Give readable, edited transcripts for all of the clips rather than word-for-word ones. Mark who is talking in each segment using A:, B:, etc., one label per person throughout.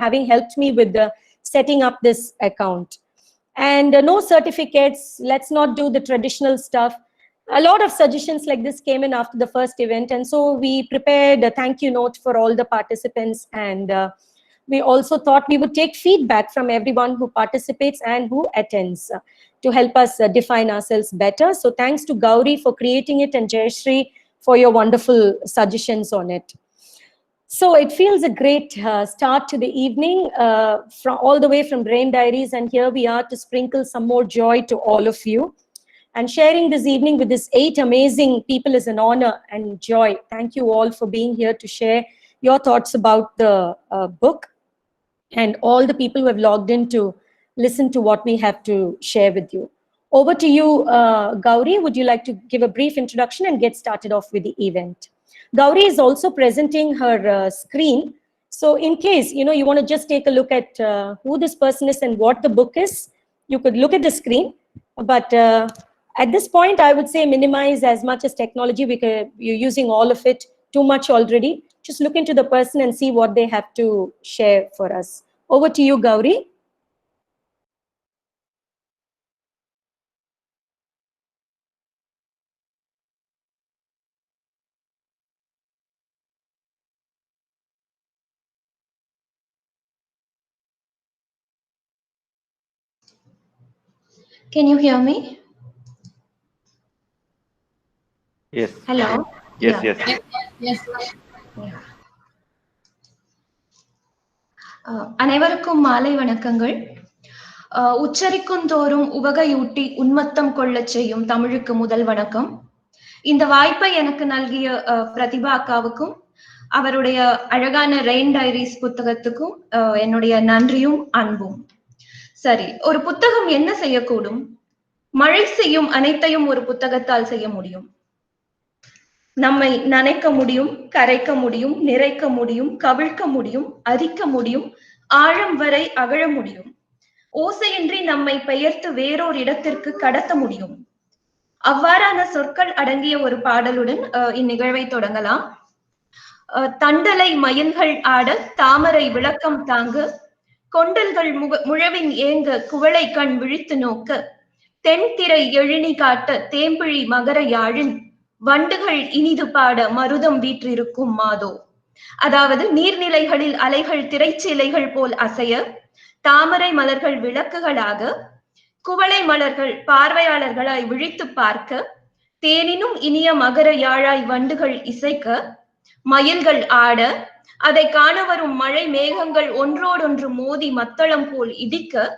A: having helped me with the setting up this account. And no certificates, let's not do the traditional stuff. A lot of suggestions like this came in after the first event, and so we prepared a thank you note for all the participants, and we also thought we would take feedback from everyone who participates and who attends to help us define ourselves better. So thanks to Gauri for creating it and Jayashree for your wonderful suggestions on it. So it feels a great start to the evening from all the way from Brain Diaries, and here we are to sprinkle some more joy to all of you. And sharing this evening with these 8 amazing people is an honor and joy. Thank you all for being here to share your thoughts about the book, and all the people who have logged in to listen to what we have to share with you. Over to you, Gauri. Would you like to give a brief introduction and get started off with the event? Gauri is also presenting her screen. So in case, you want to just take a look at who this person is and what the book is, you could look at the screen. But at this point, I would say minimize as much as technology, because you're using all of it too much already. Just look into the person and see what they have to share for us. Over to you, Gauri.
B: Can you hear me?
C: Yes.
B: Hello?
C: Yes,
B: yeah.
C: yes.
B: Yes. Yeah. அனைவருக்கும் மாலை வணக்கங்கள். உச்சரிக்குந்தோறும் உவகையூட்டி உன்மத்தம் கொள்ளச் செய்யும் தமிழுக்கு முதல் வணக்கம். இந்த வாய்ப்பை எனக்கு நல்கிய பிரதிபா அக்காவுக்கும் அவருடைய அழகான ரெயின் டைரிஸ் புத்தகத்துக்கும் என்னுடைய நன்றியும் அன்பும். சரி, ஒரு புத்தகம் என்ன செய்யக்கூடும்? மழை செய்யும் அனைத்தையும் ஒரு புத்தகத்தால் செய்ய முடியும். நம்மை நனைக்க முடியும், கரைக்க முடியும், நிறைக்க முடியும், கவிழ்க்க முடியும், அரிக்க முடியும், ஆழம் வரை அகழ முடியும். ஓசையின்றி நம்மை பெயர்த்து வேறோர் இடத்திற்கு கடத்த முடியும். அவ்வாறான சொற்கள் அடங்கிய ஒரு பாடலுடன் இந்நிகழ்வை தொடங்கலாம். தண்டலை மயில்கள் ஆட, தாமரை விளக்கம் தாங்க, கொண்டல்கள் முழவின் ஏங்க, குவளை கண் விழித்து நோக்க, தென்திரை எழினி காட்ட, தேம்பிழி மகர யாழின் வண்டுகள் இனிது பாட, மருதம் வீற்றிருக்கும் மாதோ. அதாவது நீர்நிலைகளில் அலைகள் திரைச்சீலைகள் போல் அசைய, தாமரை மலர்கள் விளக்குகளாக, குவளை மலர்கள் பார்வையாளர்களாய் விழித்து பார்க்க, தேனினும் இனிய மகர யாழாய் வண்டுகள் இசைக்க, மயில்கள் ஆட, அதை காண வரும் மழை மேகங்கள் ஒன்றோடொன்று மோதி மத்தளம் போல் இடிக்க,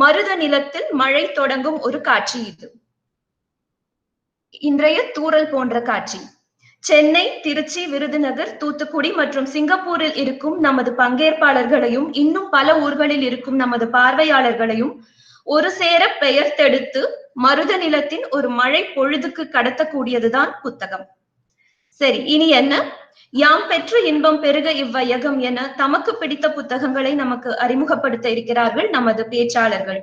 B: மருத நிலத்தில் மழை தொடங்கும் ஒரு காட்சி இது. இன்றைய தூறல் போன்ற காட்சி. சென்னை, திருச்சி, விருதுநகர், தூத்துக்குடி மற்றும் சிங்கப்பூரில் இருக்கும் நமது பங்கேற்பாளர்களையும் இன்னும் பல ஊர்களில் இருக்கும் நமது பார்வையாளர்களையும் ஒரு சேர பெயர்த்தெடுத்து மருத நிலத்தின் ஒரு மழை பொழுதுக்கு கடத்தக்கூடியதுதான் புத்தகம். சரி, இனி என்ன? யாம் பெற்ற இன்பம் பெருக இவ்வையகம் என தமக்கு பிடித்த புத்தகங்களை நமக்கு அறிமுகப்படுத்த இருக்கிறார்கள் நமது பேச்சாளர்கள்.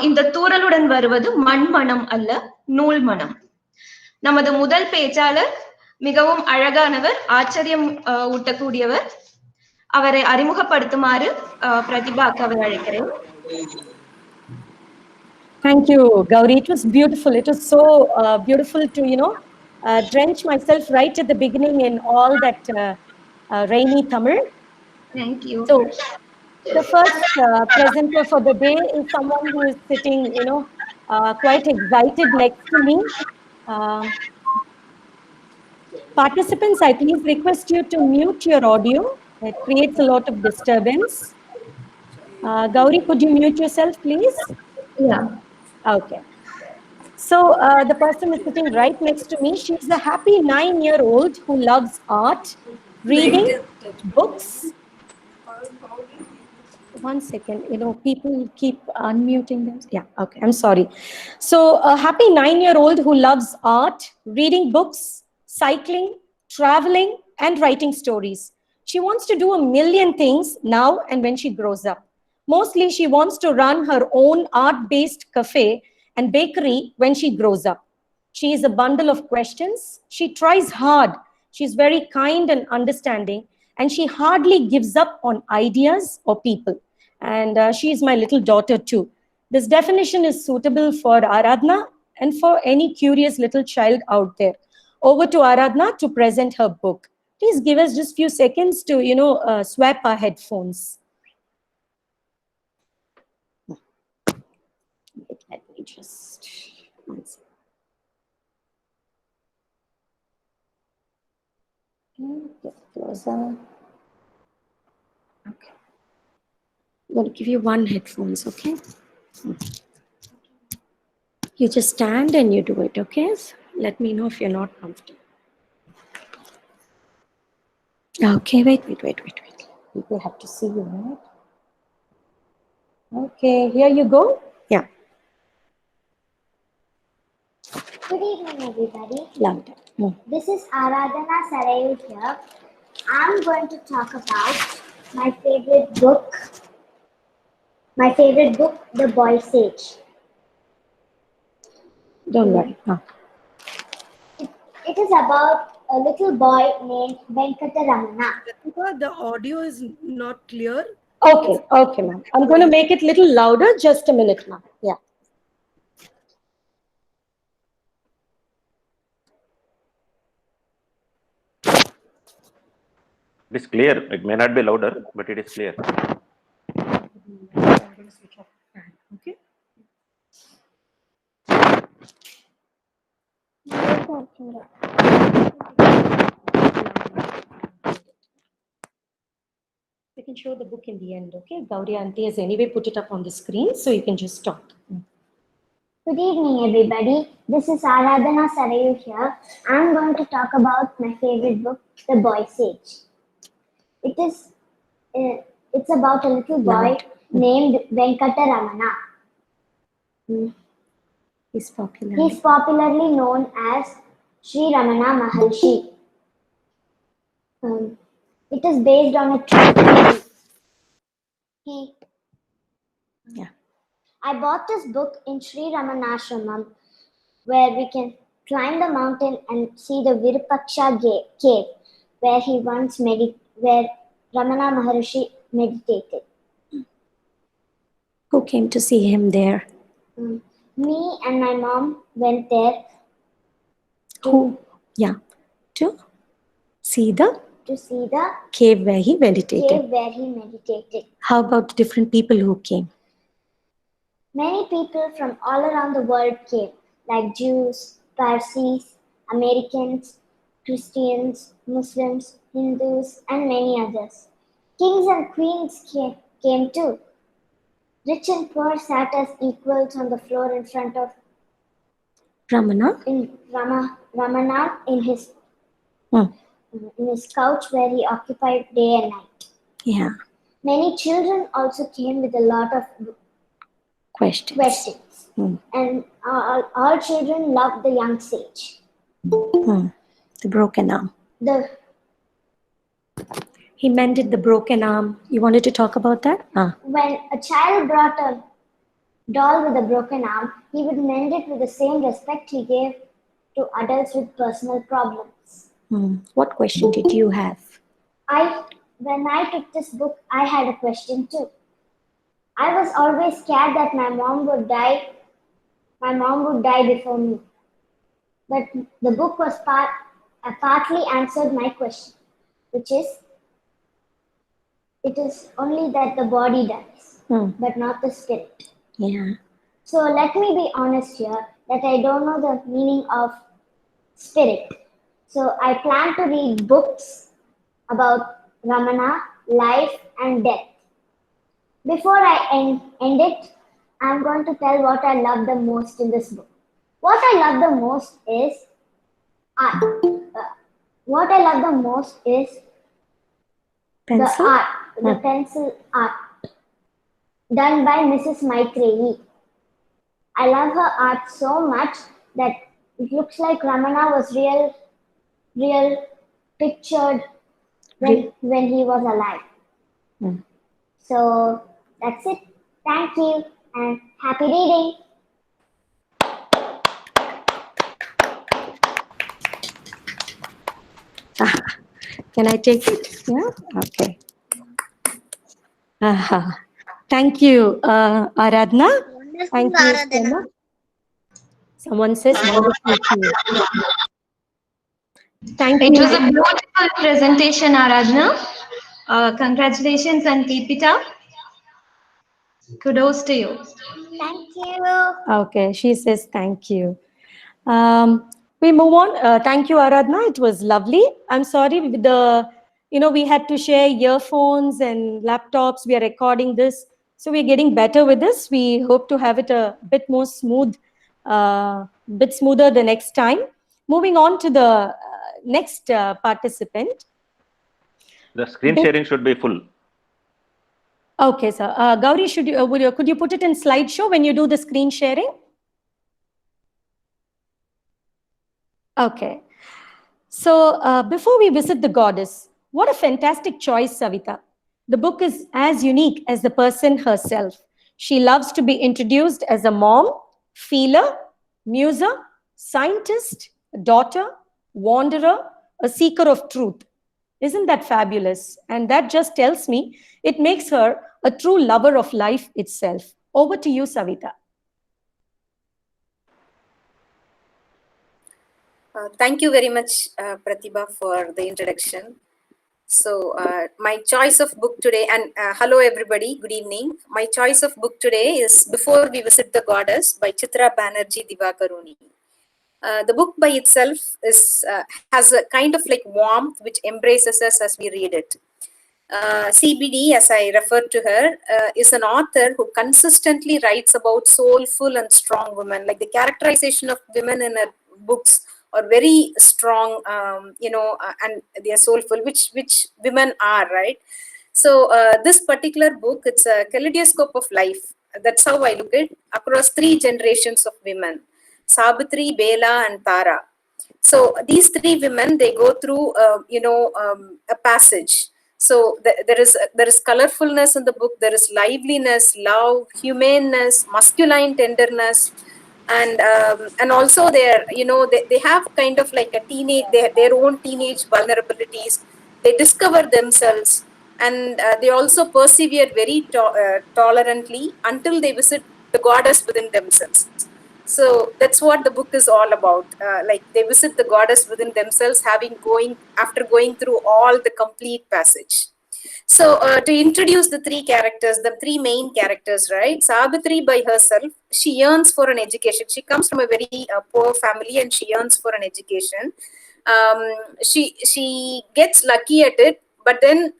B: இந்த தூறலுடன் வருவது மண்மணம் அல்ல, நூல் மனம். நமது முதல் பேச்சாளர் மிகவும் அழகானவர், ஆச்சரியம் ஊட்டக்கூடியவர். அவரை அறிமுகப்படுத்துமாறு பிரதிபா அக்காவை அழைக்கிறேன்.
A: Thank you, Gauri. It was beautiful. It was so beautiful to, drench myself right at the beginning in all that rainy Tamil.
B: Thank you.
A: So, the first presenter for the day is someone who is sitting, quite excited next to me. Participants, I please request you to mute your audio. It creates a lot of disturbance. Gauri, could you mute yourself, please?
B: Yeah.
A: Okay. So the person is sitting right next to me. She's a happy 9-year-old who loves art, reading books. One second, people keep unmuting them. Yeah, okay, I'm sorry. So a happy 9-year-old who loves art, reading books, cycling, traveling, and writing stories. She wants to do a million things now and when she grows up. Mostly, she wants to run her own art-based cafe and bakery when she grows up. She is a bundle of questions. She tries hard. She's very kind and understanding. and she hardly gives up on ideas or people. And she is my little daughter too. This definition is suitable for Aradhna and for any curious little child out there. Over to Aradhna to present her book. Please give us just few seconds to, swap our headphones. Let me just... Get closer. Okay. I'm going to give you one headphones, okay? You just stand and you do it, okay? So let me know if you're not comfortable. Okay, wait. People have to see you, right? Okay, here you go. Yeah.
C: Good evening, everybody.
A: Louder.
C: This is Aradhana Sarayu here. I'm going to talk about my favorite book. My favorite book, The Boy Sage.
A: Don't worry.
C: It is about a little boy named Venkataramana.
D: The audio is not clear.
A: Okay, ma'am. I'm going to make it a little louder. Just a minute, ma'am. Yeah.
E: It is clear. It may not be louder, but it is clear.
A: Okay. We can show the book in the end, okay? Gauri Auntie has anyway put it up on the screen, so you can just talk.
C: Good evening, everybody. This is Aradhana Sarayu here. I'm going to talk about my favorite book, The Boy Sage. It's about a little boy named Venkataramana.
A: He's popular.
C: He's popularly known as Sri Ramana Maharshi. It is based on a true story.
A: Yeah.
C: I bought this book in Sri Ramanashramam, where we can climb the mountain and see the Virupaksha cave, where where Ramana Maharshi meditated.
A: Who came to see him there?
C: Me and my mom went there.
A: Who? Yeah. To see the
C: Cave
A: where he meditated. How about different people who came?
C: Many people from all around the world came, like Jews, Parsis, Americans, Christians, Muslims, Hindus, and many others. Kings and queens came too. Rich and poor sat as equals on the floor in front of
A: Ramana
C: in his couch where he occupied day and night.
A: Yeah.
C: Many children also came with a lot of questions. And all children loved the young sage.
A: The broken arm. He mended the broken arm. You wanted to talk about that?
C: When a child brought a doll with a broken arm, he would mend it with the same respect he gave to adults with personal problems.
A: What question did you have?
C: When I took this book, I had a question too. I was always scared that my mom would die before me. But the book was partly answered my question, which is, it is only that the body dies, but not the spirit.
A: Yeah.
C: So let me be honest here that I don't know the meaning of spirit. So I plan to read books about Ramana, life and death. Before I end it, I'm going to tell what I love the most in this book. What I love the most is art. What I love the most is
A: Pencil?
C: the pencil art done by Mrs. Maitreyi. I love her art so much that it looks like Ramana was real pictured when he was alive. So that's it. Thank you and happy reading.
A: Can I take it? Yeah. Okay. Thank you, Aradhna. Thank you so much. Someone says wonderful too. Thank
B: It
A: you.
B: was a beautiful presentation, Aradhana. Congratulations and keep it up. Kudos to you.
C: Thank you.
A: Okay, she says thank you. We move on. Thank you, Aradhna. It was lovely. I'm sorry with we had to share earphones and laptops. We are recording this, so we're getting better with this. We hope to have it a bit more smooth, bit smoother the next time. Moving on to the next participant.
E: The screen sharing should be full.
A: Okay, sir. Gauri, could you put it in slideshow when you do the screen sharing? Okay. So before we visit the goddess, what a fantastic choice, Savita. The book is as unique as the person herself. She loves to be introduced as a mom, feeler, muser, scientist, daughter, wanderer, a seeker of truth. Isn't that fabulous? And that just tells me it makes her a true lover of life itself. Over to you, Savita.
F: Thank you very much, Pratibha, for the introduction. So my choice of book today, and hello everybody, good evening. My choice of book today is Before We Visit the Goddess by Chitra Banerjee Divakaruni. The book by itself has a kind of like warmth which embraces us as we read it. CBD, as I referred to her, is an author who consistently writes about soulful and strong women. Like the characterization of women in her books are very strong, and they are soulful, which women are, right? So this particular book, it's a kaleidoscope of life. That's how I look at it, across 3 generations of women: Sabitri, Bela, and Tara. So these 3 women, they go through, a passage. So there is colorfulness in the book. There is liveliness, love, humaneness, masculine tenderness, and also they have kind of like a teenage, their own teenage vulnerabilities. They discover themselves, and they also persevere very tolerantly until they visit the goddess within themselves. So that's what the book is all about. Like they visit the goddess within themselves, after going through all the complete passage. So to introduce the 3 characters, the 3 main characters, right? Sabitri by herself, she yearns for an education. She comes from a very poor family, and she yearns for an education. She gets lucky at it, but then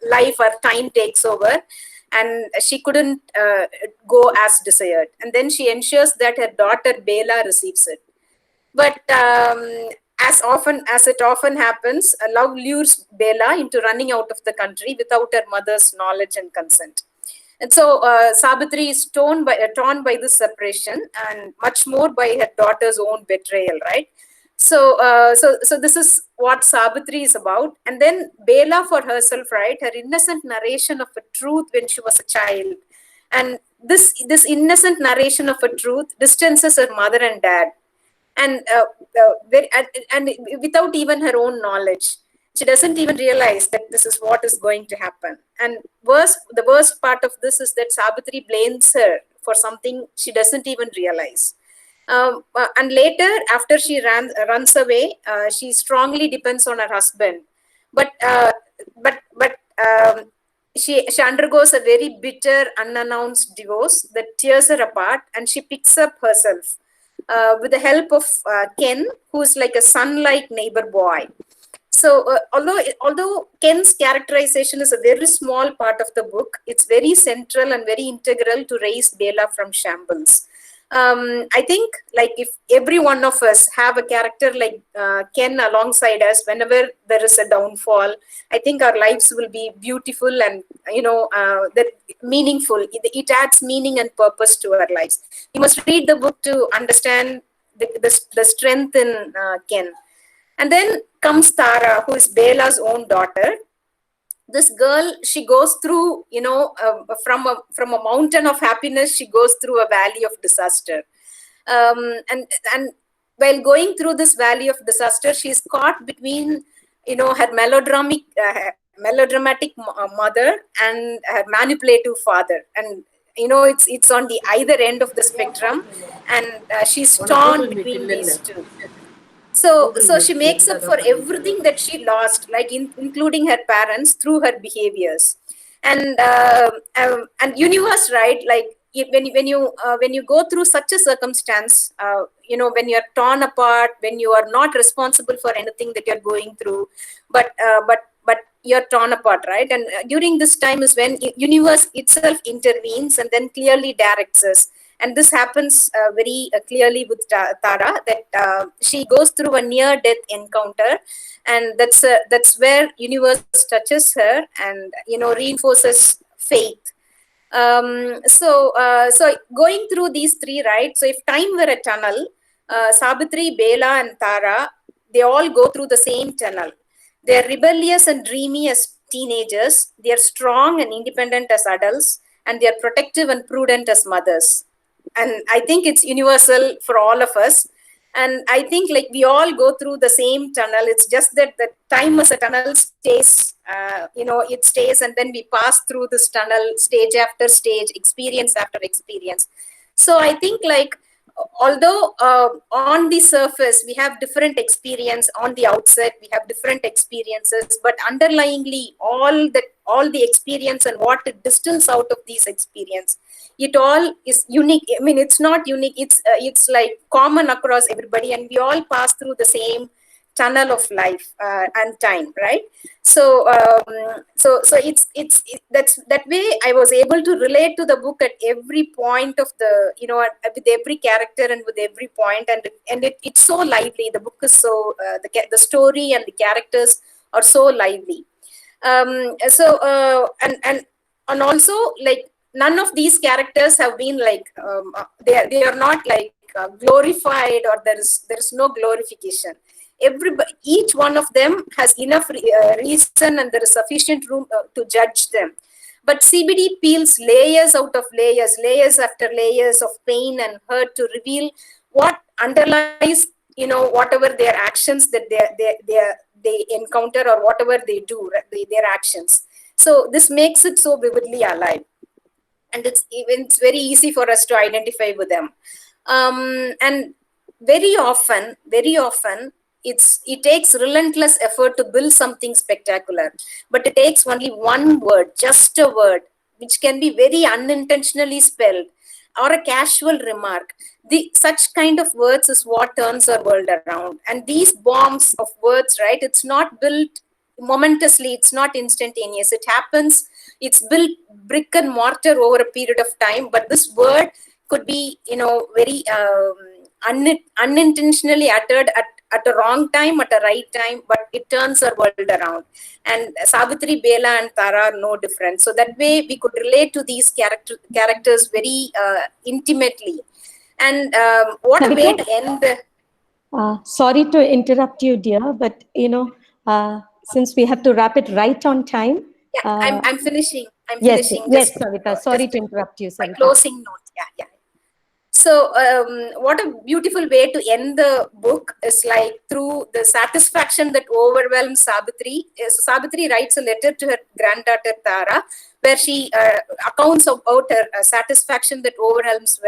F: life or time takes over, and she couldn't go as desired. And then she ensures that her daughter Bela receives it. But as it often happens, love lures Bela into running out of the country without her mother's knowledge and consent. And so Sabitri is torn by this separation, and much more by her daughter's own betrayal, right? So this is what Sabitri is about. And then Bela for herself, right? Her innocent narration of a truth when she was a child. And this innocent narration of a truth distances her mother and dad. And without even her own knowledge. She doesn't even realize that this is what is going to happen. And the worst part of this is that Sabitri blames her for something she doesn't even realize. And later, after she runs away, she strongly depends on her husband. But she undergoes a very bitter, unannounced divorce that tears her apart, and she picks up herself with the help of Ken, who is like a son-like neighbor boy. So although Ken's characterization is a very small part of the book, it's very central and very integral to raise Bela from shambles. I think like if every one of us have a character like Ken alongside us, whenever there is a downfall, I think our lives will be beautiful and that meaningful. It adds meaning and purpose to our lives. You must read the book to understand the strength in Ken. And then comes Tara, who is Bela's own daughter. This girl, she goes through, from a mountain of happiness, she goes through a valley of disaster. And while going through this valley of disaster, she's caught between, her melodramatic mother and her manipulative father, and it's on the either end of the spectrum, and she's torn between these two. So she makes up for everything that she lost, like including her parents, through her behaviors. And universe, right? Like when you go through such a circumstance, when you're torn apart, when you are not responsible for anything that you're going through, but you're torn apart, right? And during this time is when universe itself intervenes and then clearly directs us. And this happens very clearly with Tara, that she goes through a near-death encounter, and that's where universe touches her and reinforces faith. So going through these three, right? So if time were a tunnel, Savitri, Bela, and Tara, they all go through the same tunnel. They're rebellious and dreamy as teenagers. They're strong and independent as adults, and they're protective and prudent as mothers. And I think it's universal for all of us. And I think like we all go through the same tunnel. It's just that the time as a tunnel stays, it stays, and then we pass through this tunnel stage after stage, experience after experience. So I think like, although on the surface we have different experience, on the outset we have different experiences, but underlyingly all the experience and what it distills out of these experience, it all is unique. I mean, it's not unique, it's like common across everybody, and we all pass through the same tunnel of life and time, right? So that's that way I was able to relate to the book at every point of the, with every character and with every point, and it's so lively. The book is so the story and the characters are so lively. And also, like, none of these characters have been like they are not like glorified, or there is no glorification. Each one of them has enough reason, and there is sufficient room to judge them. But CBD peels layers out of layers after layers of pain and hurt to reveal what underlies, whatever their actions that they encounter, or whatever they do, their actions. So this makes it so vividly alive, and it's very easy for us to identify with them. And very often it takes relentless effort to build something spectacular, but it takes only one word, just a word, which can be very unintentionally spelled, or a casual remark. Such kind of words is what turns our world around. And these bombs of words, right, it's not built momentously, it's not instantaneous, it happens, it's built brick and mortar over a period of time. But this word could be, very unintentionally uttered at the wrong time, at the right time, but it turns our world around. And Savitri, Bela, and Tara are no different. So that way we could relate to these characters very intimately. And what a way to end the...
A: Sorry to interrupt you, dear, but since we have to wrap it right on time.
F: Yeah, I'm finishing.
A: Yes, Savita. Sorry to interrupt you, Savita.
F: My closing note. Yeah. So what a beautiful way to end the book is like through the satisfaction that overwhelms Savitri. So Savitri writes a letter to her granddaughter Tara, where she accounts about her satisfaction that overwhelms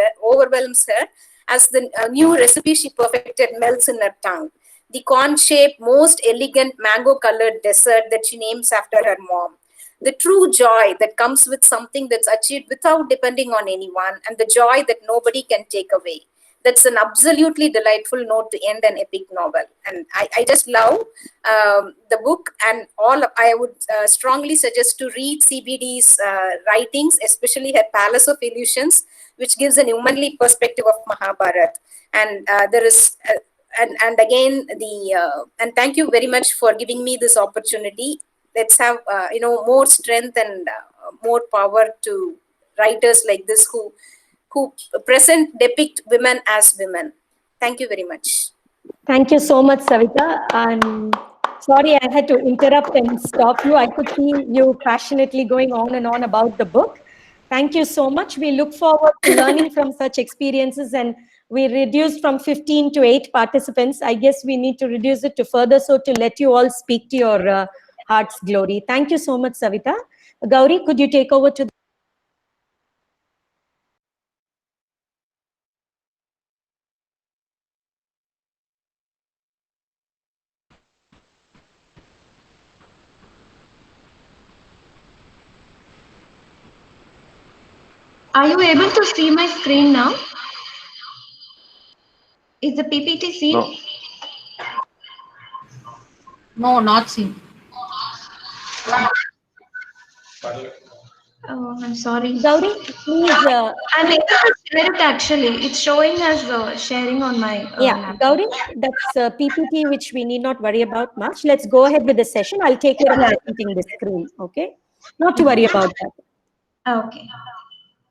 F: her as the new recipe she perfected melts in her tongue. The corn-shaped, most elegant mango-colored dessert that she names after her mom. The true joy that comes with something that's achieved without depending on anyone, and the joy that nobody can take away. That's an absolutely delightful note to end an epic novel. And I just love the book, and I would strongly suggest to read CBD's writings, especially her Palace of Illusions, which gives an womanly perspective of Mahabharata. And there is... And again, and thank you very much for giving me this opportunity. Let's have more strength and more power to writers like this who depict women as women. Thank you very much.
A: Thank you so much, Savita. I'm sorry I had to interrupt and stop you. I could see you passionately going on and on about the book. Thank you so much. We look forward to learning from such experiences and We reduced from 15 to 8 participants. I guess we need to reduce it to further so to let you all speak to your heart's glory. Thank you so much, Savita. Gauri, could you take over to the
B: Are you able to see my screen now? Is the PPT seen?
E: No.
G: No, not seen.
B: Oh, I'm sorry.
A: Gauri, please.
B: I'm able to share it actually. It's showing as sharing on my laptop.
A: Gauri, that's PPT, which we need not worry about much. Let's go ahead with the session. I'll take care of presenting the screen. Okay, not to worry about that.
B: Okay.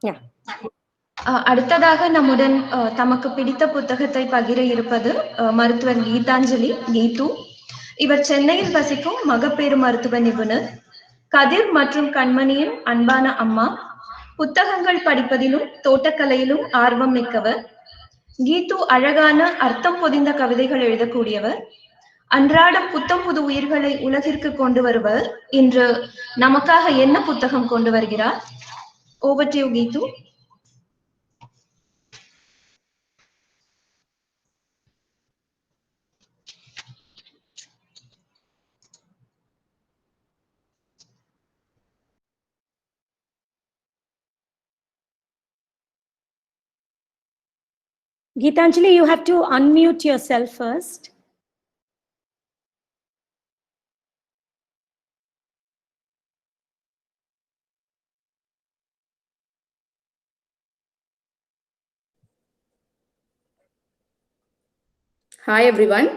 A: Yeah.
B: அடுத்ததாக நம்முடன் தமக்கு பிடித்த புத்தகத்தை பகிர இருப்பது மருத்துவர் கீதாஞ்சலி கீது. இவர் சென்னையில் வசிக்கும் மகப்பேறு மருத்துவ நிபுணர், கதிர் மற்றும் கண்மணியின் அன்பான அம்மா, புத்தகங்கள் படிப்பதிலும் தோட்டக்கலையிலும் ஆர்வம் மிக்கவர். கீது அழகான அர்த்தம் பொதிந்த கவிதைகள் எழுதக்கூடியவர். அன்றாடம் புத்தம் புது உயிர்களை உலகிற்கு கொண்டு வருவர். இன்று நமக்காக என்ன புத்தகம் கொண்டு வருகிறார்? Over to you, Geetu.
A: Geetanjali, you have to unmute yourself first.
H: Hi everyone.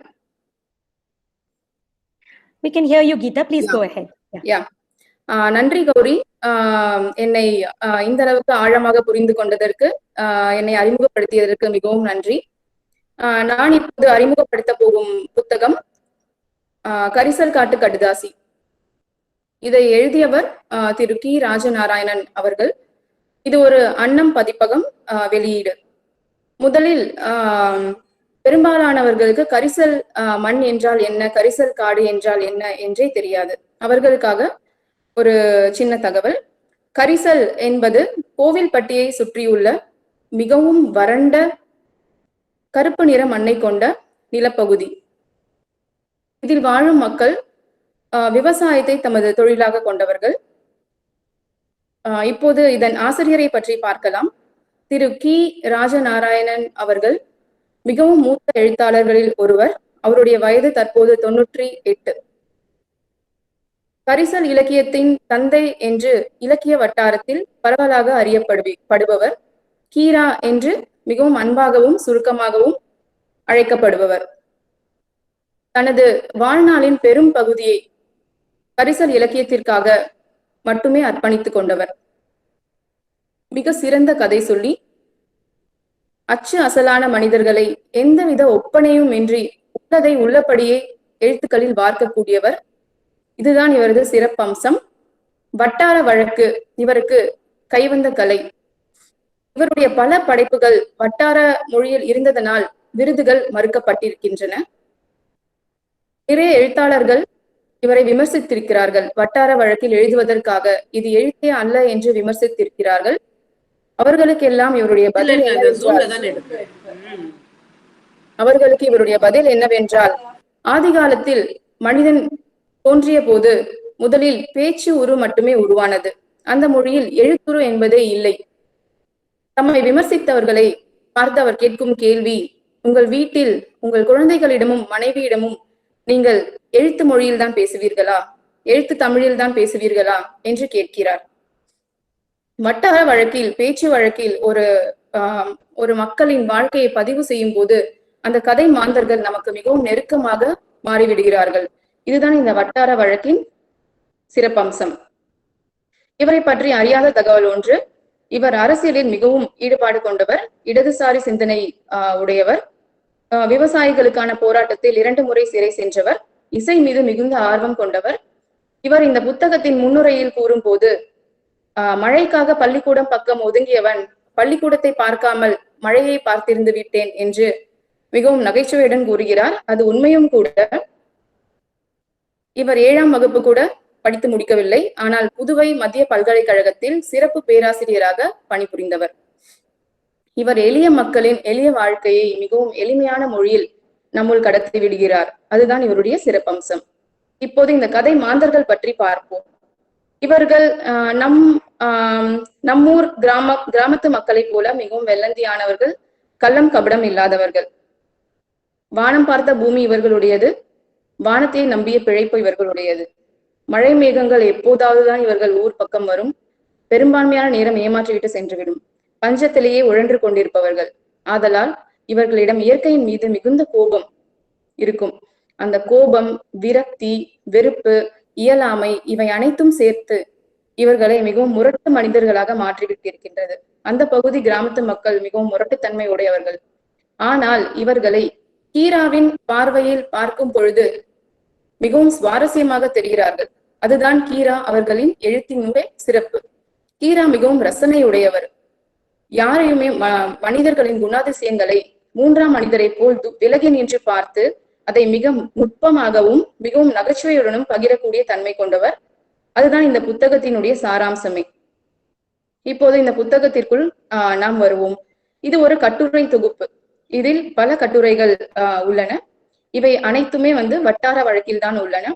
A: We can hear you, Geeta. Please go ahead.
H: Yeah. நன்றி கௌரி, என்னை இந்த அளவுக்கு ஆழமாக புரிந்து கொண்டதற்கு, என்னை அறிமுகப்படுத்தியதற்கு மிகவும் நன்றி. நான் இப்போது அறிமுகப்படுத்த போகும் புத்தகம் கரிசல் காட்டு கடுதாசி. இதை எழுதியவர் திரு கி ராஜநாராயணன் அவர்கள். இது ஒரு அன்னம் பதிப்பகம் வெளியீடு. முதலில் பெரும்பாலானவர்களுக்கு கரிசல் மண் என்றால் என்ன, கரிசல் காடு என்றால் என்ன என்றே தெரியாது. அவர்களுக்காக ஒரு சின்ன தகவல். கரிசல் என்பது கோவில்பட்டியை சுற்றியுள்ள மிகவும் வறண்ட கருப்பு நிற மண்ணை கொண்ட நிலப்பகுதி. இதில் வாழும் மக்கள் விவசாயத்தை தமது தொழிலாக கொண்டவர்கள். இப்போது இதன் ஆசிரியரை பற்றி பார்க்கலாம். திரு கி ராஜநாராயணன் அவர்கள் மிகவும் மூத்த எழுத்தாளர்களில் ஒருவர். அவருடைய வயது தற்போது 98. கரிசல் இலக்கியத்தின் தந்தை என்று இலக்கிய வட்டாரத்தில் பரவலாக அறியப்படுபவர். கீரா என்று மிகவும் அன்பாகவும் சுருக்கமாகவும் அழைக்கப்படுபவர். தனது வாழ்நாளின் பெரும் பகுதியை கரிசல் இலக்கியத்திற்காக மட்டுமே அர்ப்பணித்துக் கொண்டவர். மிக சிறந்த கதை சொல்லி, அச்சு அசலான மனிதர்களை எந்தவித ஒப்பனையும் இன்றி உள்ளதை உள்ளபடியே எழுத்துக்களில் வார்க்கக்கூடியவர். இதுதான் இவரது சிறப்பம்சம். வட்டார வழக்கு இவருக்கு கைவந்த கலை. இவருடைய பல படைப்புகள் வட்டார மொழியில் இருந்ததனால் விருதுகள் மறுக்கப்பட்டிருக்கின்றன. நிறைய எழுத்தாளர்கள் இவரை விமர்சித்திருக்கிறார்கள். வட்டார வழக்கில் எழுதுவதற்காக இது எழுத்தே அல்ல என்று விமர்சித்திருக்கிறார்கள். அவர்களுக்கெல்லாம் இவருடைய பதில் என்னவென்றால், ஆதி காலத்தில் மனிதன் தோன்றிய போது முதலில் பேச்சு உரு மட்டுமே உருவானது. அந்த மொழியில் எழுத்துரு என்பதே இல்லை. தம்மை விமர்சித்தவர்களை பார்த்து அவர் கேட்கும் கேள்வி, உங்கள் வீட்டில் உங்கள் குழந்தைகளிடமும் மனைவியிடமும் நீங்கள் எழுத்து மொழியில் தான் பேசுவீர்களா, எழுத்து தமிழில் தான் பேசுவீர்களா என்று கேட்கிறார். வட்டார வழக்கில், பேச்சு வழக்கில் ஒரு மக்களின் வாழ்க்கையை பதிவு செய்யும் போது அந்த கதை மாந்தர்கள் நமக்கு மிகவும் நெருக்கமாக மாறிவிடுகிறார்கள். இதுதான் இந்த வட்டார வழக்கின் சிறப்பம்சம். இவரை பற்றி அறியாத தகவல் ஒன்று, இவர் அரசியலில் மிகவும் ஈடுபாடு கொண்டவர், இடதுசாரி சிந்தனை உடையவர், விவசாயிகளுக்கான போராட்டத்தில் 2 முறை சிறை சென்றவர், இசை மீது மிகுந்த ஆர்வம் கொண்டவர். இவர் இந்த புத்தகத்தின் முன்னுரையில் கூறும் போது, மழைக்காக பள்ளிக்கூடம் பக்கம் ஒதுங்கியவன் பள்ளிக்கூடத்தை பார்க்காமல் மழையை பார்த்திருந்து விட்டேன் என்று மிகவும் நகைச்சுவையுடன் கூறுகிறார். அது உண்மையும் கூட. இவர் 7ஆம் வகுப்பு கூட படித்து முடிக்கவில்லை. ஆனால் புதுவை மத்திய பல்கலைக்கழகத்தில் சிறப்பு பேராசிரியராக பணிபுரிந்தவர். இவர் எளிய மக்களின் எளிய வாழ்க்கையை மிகவும் எளிமையான மொழியில் நம்முள் கடத்தி விடுகிறார். அதுதான் இவருடைய சிறப்பம்சம். இப்போது இந்த கதை மாந்தர்கள் பற்றி பார்ப்போம். இவர்கள் நம்மூர் கிராமத்து மக்களை போல மிகவும் வெள்ளந்தியானவர்கள், கள்ளம் கபடம் இல்லாதவர்கள். வானம் பார்த்த பூமி இவர்களுடையது, வானத்தை நம்பிய பிழைப்பு இவர்களுடையது. மழை மேகங்கள் எப்போதாவதுதான் இவர்கள் ஊர் பக்கம் வரும். பெரும்பான்மையான நேரம் ஏமாற்றிவிட்டு சென்றுவிடும். பஞ்சத்திலேயே உழன்று கொண்டிருப்பவர்கள். ஆதலால் இவர்களிடம் இயற்கையின் மீது மிகுந்த கோபம் இருக்கும். அந்த கோபம், விரக்தி, வெறுப்பு, இயலாமை இவை அனைத்தும் சேர்த்து இவர்களை மிகவும் முரட்டு மனிதர்களாக மாற்றிவிட்டிருக்கின்றது. அந்த பகுதி கிராமத்து மக்கள் மிகவும் முரட்டுத்தன்மை உடையவர்கள். ஆனால் இவர்களை கீராவின் பார்வையில் பார்க்கும் பொழுது மிகவும் சுவாரஸ்யமாக தெரிகிறார்கள். அதுதான் கீரா அவர்களின் எழுத்தினுடைய சிறப்பு. கீரா மிகவும் ரசனையுடையவர். யாரையுமே மனிதர்களின் குணாதிசயங்களை 3ஆம் மனிதரை போல் விலகி நின்று பார்த்து அதை மிக நுட்பமாகவும் மிகவும் நகைச்சுவையுடனும் பகிரக்கூடிய தன்மை கொண்டவர். அதுதான் இந்த புத்தகத்தினுடைய சாராம்சமே. இப்போது இந்த புத்தகத்திற்குள் நாம் வருவோம். இது ஒரு கட்டுரை தொகுப்பு. இதில் பல கட்டுரைகள் உள்ளன. இவை அனைத்துமே வட்டார வழக்கில் தான் உள்ளன.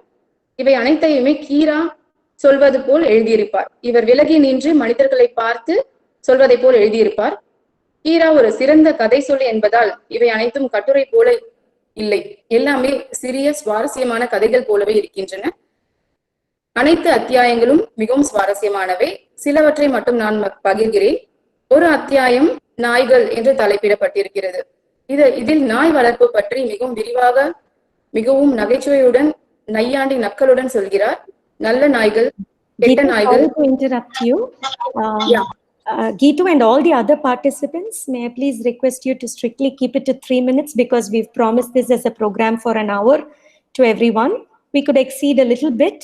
H: இவை அனைத்தையுமே கீரா சொல்வது போல் எழுதியிருப்பார். இவர் விலகி நின்று மனிதர்களை பார்த்து சொல்வதை போல் எழுதியிருப்பார். கீரா ஒரு சிறந்த கதை சொல்லி என்பதால் இவை அனைத்தும் கட்டுரை போல இல்லை, எல்லாமே சிறிய சுவாரஸ்யமான கதைகள் போலவே இருக்கின்றன. அனைத்து அத்தியாயங்களும் மிகவும் சுவாரஸ்யமானவை. சிலவற்றை மட்டும் நான் பகிர்கிறேன். ஒரு அத்தியாயம் நாய்கள் என்று தலைப்பிடப்பட்டிருக்கிறது. இதில் நாய் வளர்ப்பு பற்றி மிகவும் விரிவாக, மிகவும் நகைச்சுவையுடன், நையாண்டி நக்களுடன் சொல்கிறார். நல்ல நாய்கள், கெட்ட நாய்கள்.
A: Geetu and all the other participants, may I please request you to strictly keep it to 3 minutes because we've promised this as a program for an hour to everyone. We could exceed a little bit,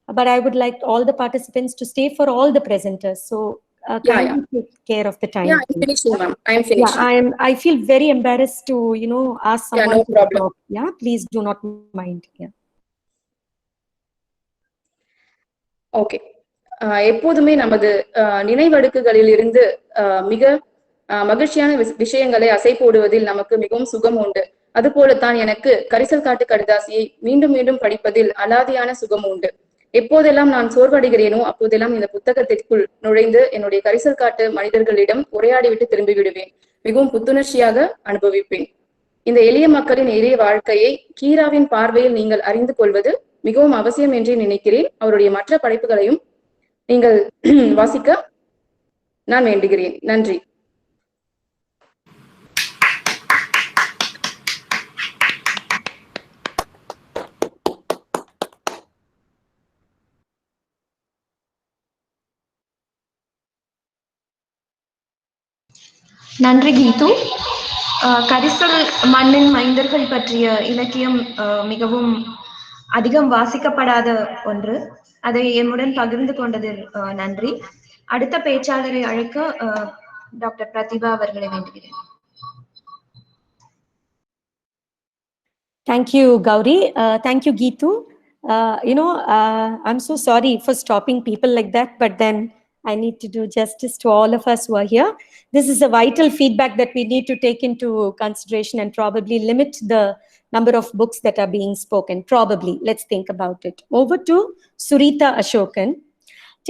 A: but I would like all the participants to stay for all the presenters. So kindly take care of the time.
H: Yeah, I'm finishing, ma'am. I'm finishing.
A: I feel very embarrassed to, ask someone.
H: Yeah, no problem.
A: To talk. Yeah, please do not mind. Yeah.
H: Okay. எப்போதுமே நமது நினைவடுக்குகளில் இருந்து மிக மகிழ்ச்சியான விஷயங்களை அசை போடுவதில் நமக்கு மிகவும் சுகம் உண்டு. அது போலத்தான் எனக்கு கரிசல் காட்டு கடிதாசியை மீண்டும் மீண்டும் படிப்பதில் அலாதியான சுகம் உண்டு. எப்போதெல்லாம் நான் சோர்வடைகிறேனோ அப்போதெல்லாம் இந்த புத்தகத்திற்குள் நுழைந்து என்னுடைய கரிசல் காட்டு மனிதர்களிடம் உரையாடிவிட்டு திரும்பி விடுவேன். மிகவும் புத்துணர்ச்சியாக அனுபவிப்பேன். இந்த எளிய மக்களின் எளிய வாழ்க்கையை கீராவின் பார்வையில் நீங்கள் அறிந்து கொள்வது மிகவும் அவசியம் என்று நினைக்கிறேன். அவருடைய மற்ற படைப்புகளையும் நீங்கள் வாசிக்க நான் வேண்டுகிறேன். நன்றி.
B: நன்றி கீது. கரிசல் மண்ணின் மைந்தர்கள் பற்றிய இலக்கியம் மிகவும் அதிகம் வாசிக்கப்படாத ஒன்று. அதை எம்முடன் பகிர்ந்து கொண்டதில் நன்றி. அடுத்த பேச்சாளரை அழைக்க டாக்டர் பிரதிபா அவர்களை வேண்டுகிறேன்.
A: Thank you, Gauri. Thank you, Geetu. I'm so sorry for stopping people like that, but then I need to do justice to all of us who are here. This is a vital feedback that we need to take into consideration and probably limit the number of books that are being spoken. Probably. Let's think about it. Over to Surita Ashokan.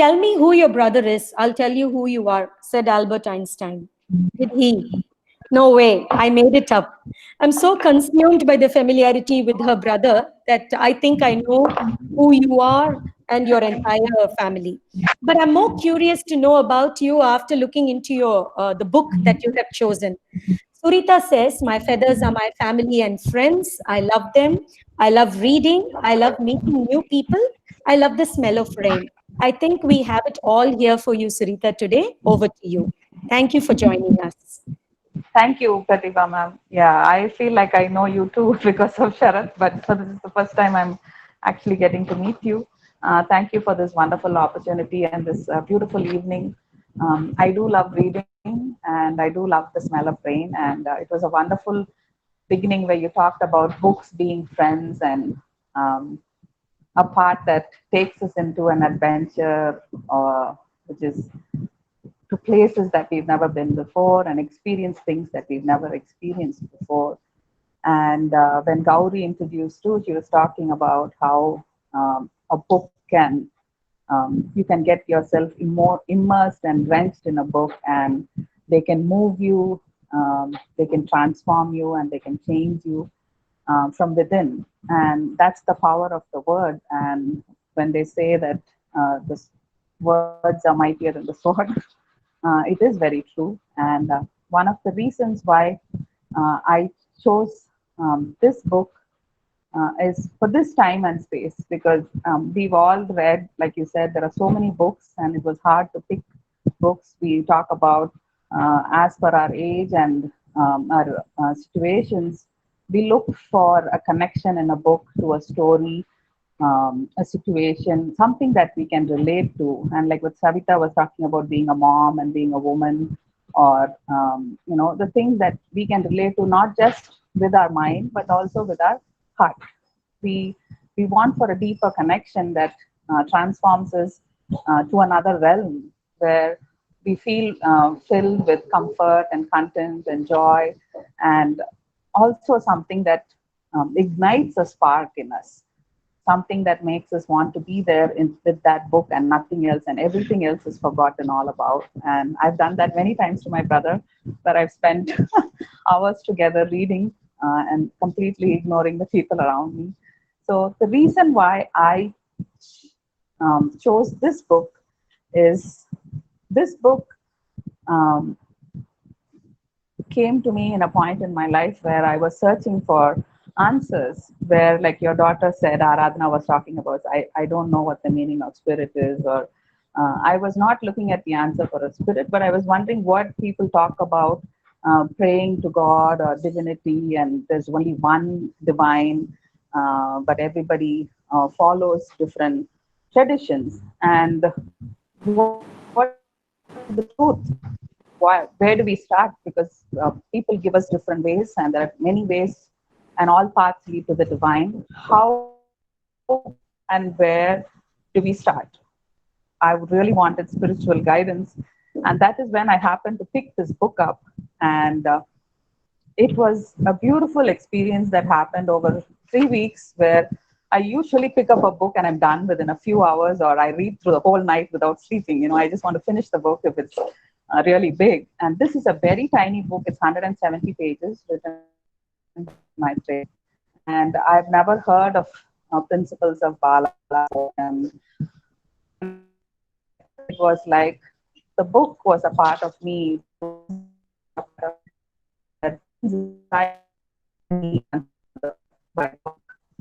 A: Tell me who your brother is. I'll tell you who you are, said Albert Einstein. Did he? No way. I made it up. I'm so consumed by the familiarity with her brother that I think I know who you are and your entire family. But I'm more curious to know about you after looking into the book that you have chosen. Surita says, my feathers are my family and friends. I love them. I love reading. I love meeting new people. I love the smell of rain. I think we have it all here for you, Surita, today. Over to you. Thank you for joining us.
I: Thank you, Pratibha ma'am. Yeah, I feel like I know you too because of Sharath, but so this is the first time I'm actually getting to meet you. Thank you for this wonderful opportunity and this beautiful evening. I do love reading and I do love the smell of rain. And it was a wonderful beginning where you talked about books being friends and a part that takes us into an adventure, which is to places that we've never been before and experience things that we've never experienced before. And when Gauri introduced too, she was talking about how a book can, you can get yourself more immersed and drenched in a book, and they can move you, they can transform you, and they can change you from within. And that's the power of the word. And when they say that the words are mightier than the sword, it is very true. And one of the reasons why I chose this book is for this time and space, because we've all read, like you said, there are so many books, and it was hard to pick books. We talk about as per our age and our situations, we look for a connection in a book to a story, a situation, something that we can relate to. And like what Savita was talking about, being a mom and being a woman, or the things that we can relate to, not just with our mind, but also with our heart. We want for a deeper connection that transforms us to another realm where we feel filled with comfort and content and joy, and also something that ignites a spark in us, something that makes us want to be there with that book and nothing else, and everything else is forgotten all about. And I've done that many times to my brother, where I've spent hours together reading and completely ignoring the people around me. So the reason why I chose this book is this book came to me in a point in my life where I was searching for answers, where, like your daughter said, Aradhana was talking about, I don't know what the meaning of spirit is, or I was not looking at the answer for a spirit, but I was wondering what people talk about praying to God or divinity, and there's only one divine, but everybody follows different traditions. And what is the truth? Where do we start? Because people give us different ways, and there are many ways, and all paths lead to the divine. How and where do we start? I really wanted spiritual guidance, and that is when I happened to pick this book up. And it was a beautiful experience that happened over 3 weeks, where I usually pick up a book and I'm done within a few hours, or I read through the whole night without sleeping. I just want to finish the book if it's really big. And this is a very tiny book. It's 170 pages, written in my brain. And I've never heard of Principles of Bala. And it was like the book was a part of me.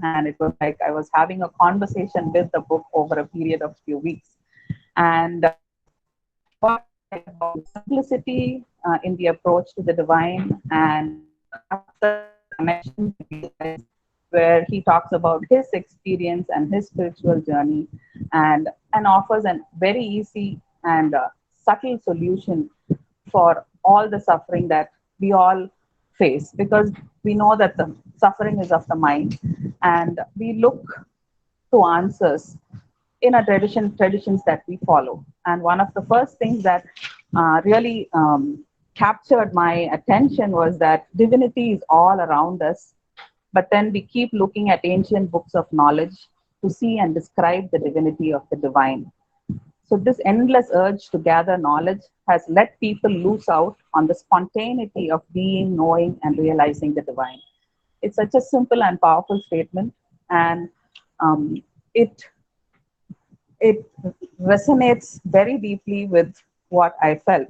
I: And it was like I was having a conversation with the book over a period of few weeks. And about simplicity in the approach to the divine, and connection, where he talks about his experience and his spiritual journey, and offers a very easy and subtle solution for all the suffering that we all face, because we know that the suffering is of the mind, and we look to answers in a traditions that we follow. And one of the first things that really captured my attention was that divinity is all around us, but then we keep looking at ancient books of knowledge to see and describe the divinity of the divine. So this endless urge to gather knowledge has let people lose out on the spontaneity of being, knowing, and realizing the divine. It's such a simple and powerful statement, and it resonates very deeply with what I felt.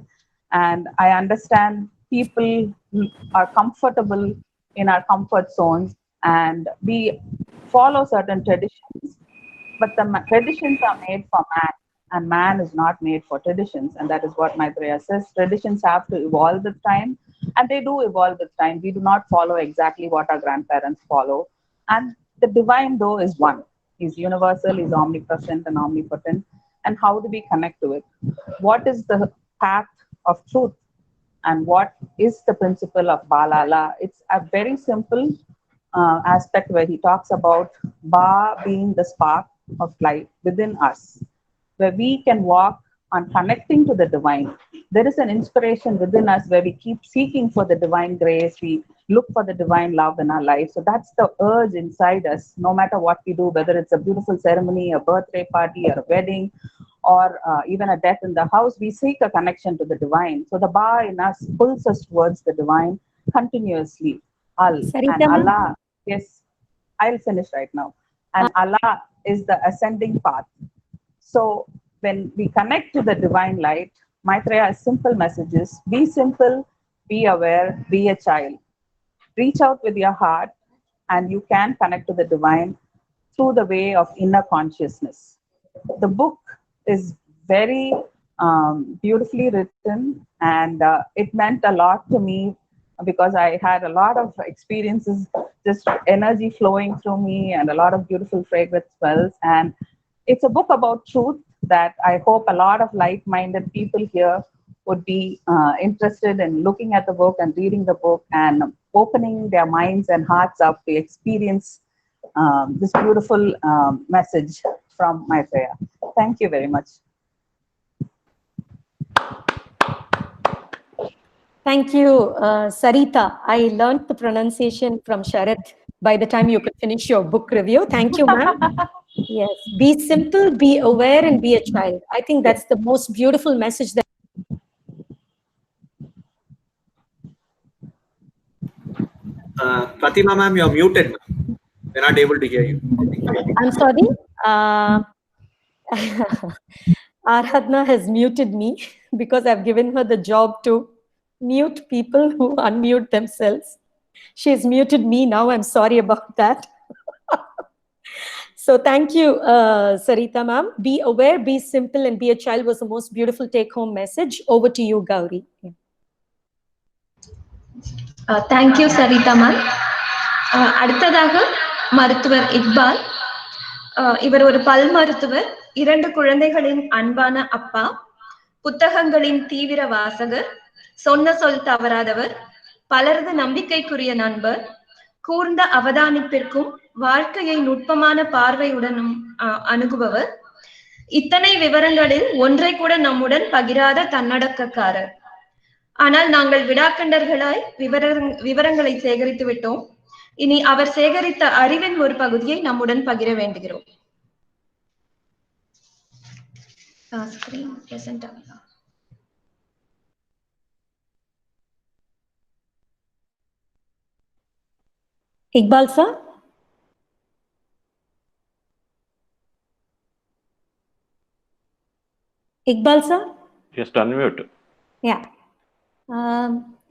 I: And I understand people are comfortable in our comfort zones, and we follow certain traditions, but the traditions are made for man, and man is not made for traditions. And that is what Maitreya says. Traditions have to evolve with time, and they do evolve with time. We do not follow exactly what our grandparents follow. And the divine, though, is one. He's universal, he's omnipresent and omnipotent. And how do we connect to it? What is the path of truth and what is the principle of Balala. It's a very simple aspect where he talks about Ba being the spark of light within us, where we can walk on connecting to the divine. There is an inspiration within us where we keep seeking for the divine grace. We look for the divine love in our life. So that's the urge inside us, no matter what we do, whether it's a beautiful ceremony, a birthday party, or a wedding, or even a death in the house, we seek a connection to the divine. So the Ba in us pulls us towards the divine continuously. And
A: Sarita,
I: Allah, yes, I'll finish right now. And Allah is the ascending path. So when we connect to the divine light, Maitreya's simple messages: be simple, be aware, be a child. Reach out with your heart, and you can connect to the divine through the way of inner consciousness. The book is very beautifully written, and it meant a lot to me because I had a lot of experiences, just energy flowing through me and a lot of beautiful fragrance smells. And it's a book about truth that I hope a lot of like-minded people here would be interested in looking at the book and reading the book and opening their minds and hearts up to experience this beautiful message from Maitreya. Thank you very much.
A: thank you, Sarita. I learned the pronunciation from Sharath by the time you could finish your book review. Thank you, ma'am. Yes, be simple, be aware, and be a child. I think that's the most beautiful message that.
J: Pratima ma'am, you're muted. We're not able to hear you.
A: I'm sorry. Aradhana has muted me because I've given her the job to mute people who unmute themselves. She's muted me now. I'm sorry about that. So thank you, Sarita ma'am. Be aware, be simple, and be a child was the most beautiful take-home message. Over to you, Gauri.
B: Thank you, Sarita ma'am. அடுத்ததாக மருத்துவர் இக்பால். இவர் ஒரு பல் மருத்துவர், 2 குழந்தைகளின் அன்பான அப்பா, புத்தகங்களின் தீவிர வாசகர், சொன்ன சொல் தவறாதவர், பலரது நம்பிக்கைக்குரிய நண்பர், கூர்ந்த அவதானிப்பிற்கும் வாழ்க்கையை நுட்பமான பார்வையுடனும் அணுகுபவர். இத்தனை விவரங்களில் ஒன்றை கூட நம்முடன் பகிராத தன்னடக்கக்காரர். ஆனால் நாங்கள் விடாக்கண்டர்களாய் விவரங்களை சேகரித்து விட்டோம். இனி அவர் சேகரித்த அறிவின் ஒரு பகுதியை நம்முடன் பகிர வேண்டுகிறோம்.
A: Iqbal sir? Iqbal sir?
E: Just unmute.
A: Yeah.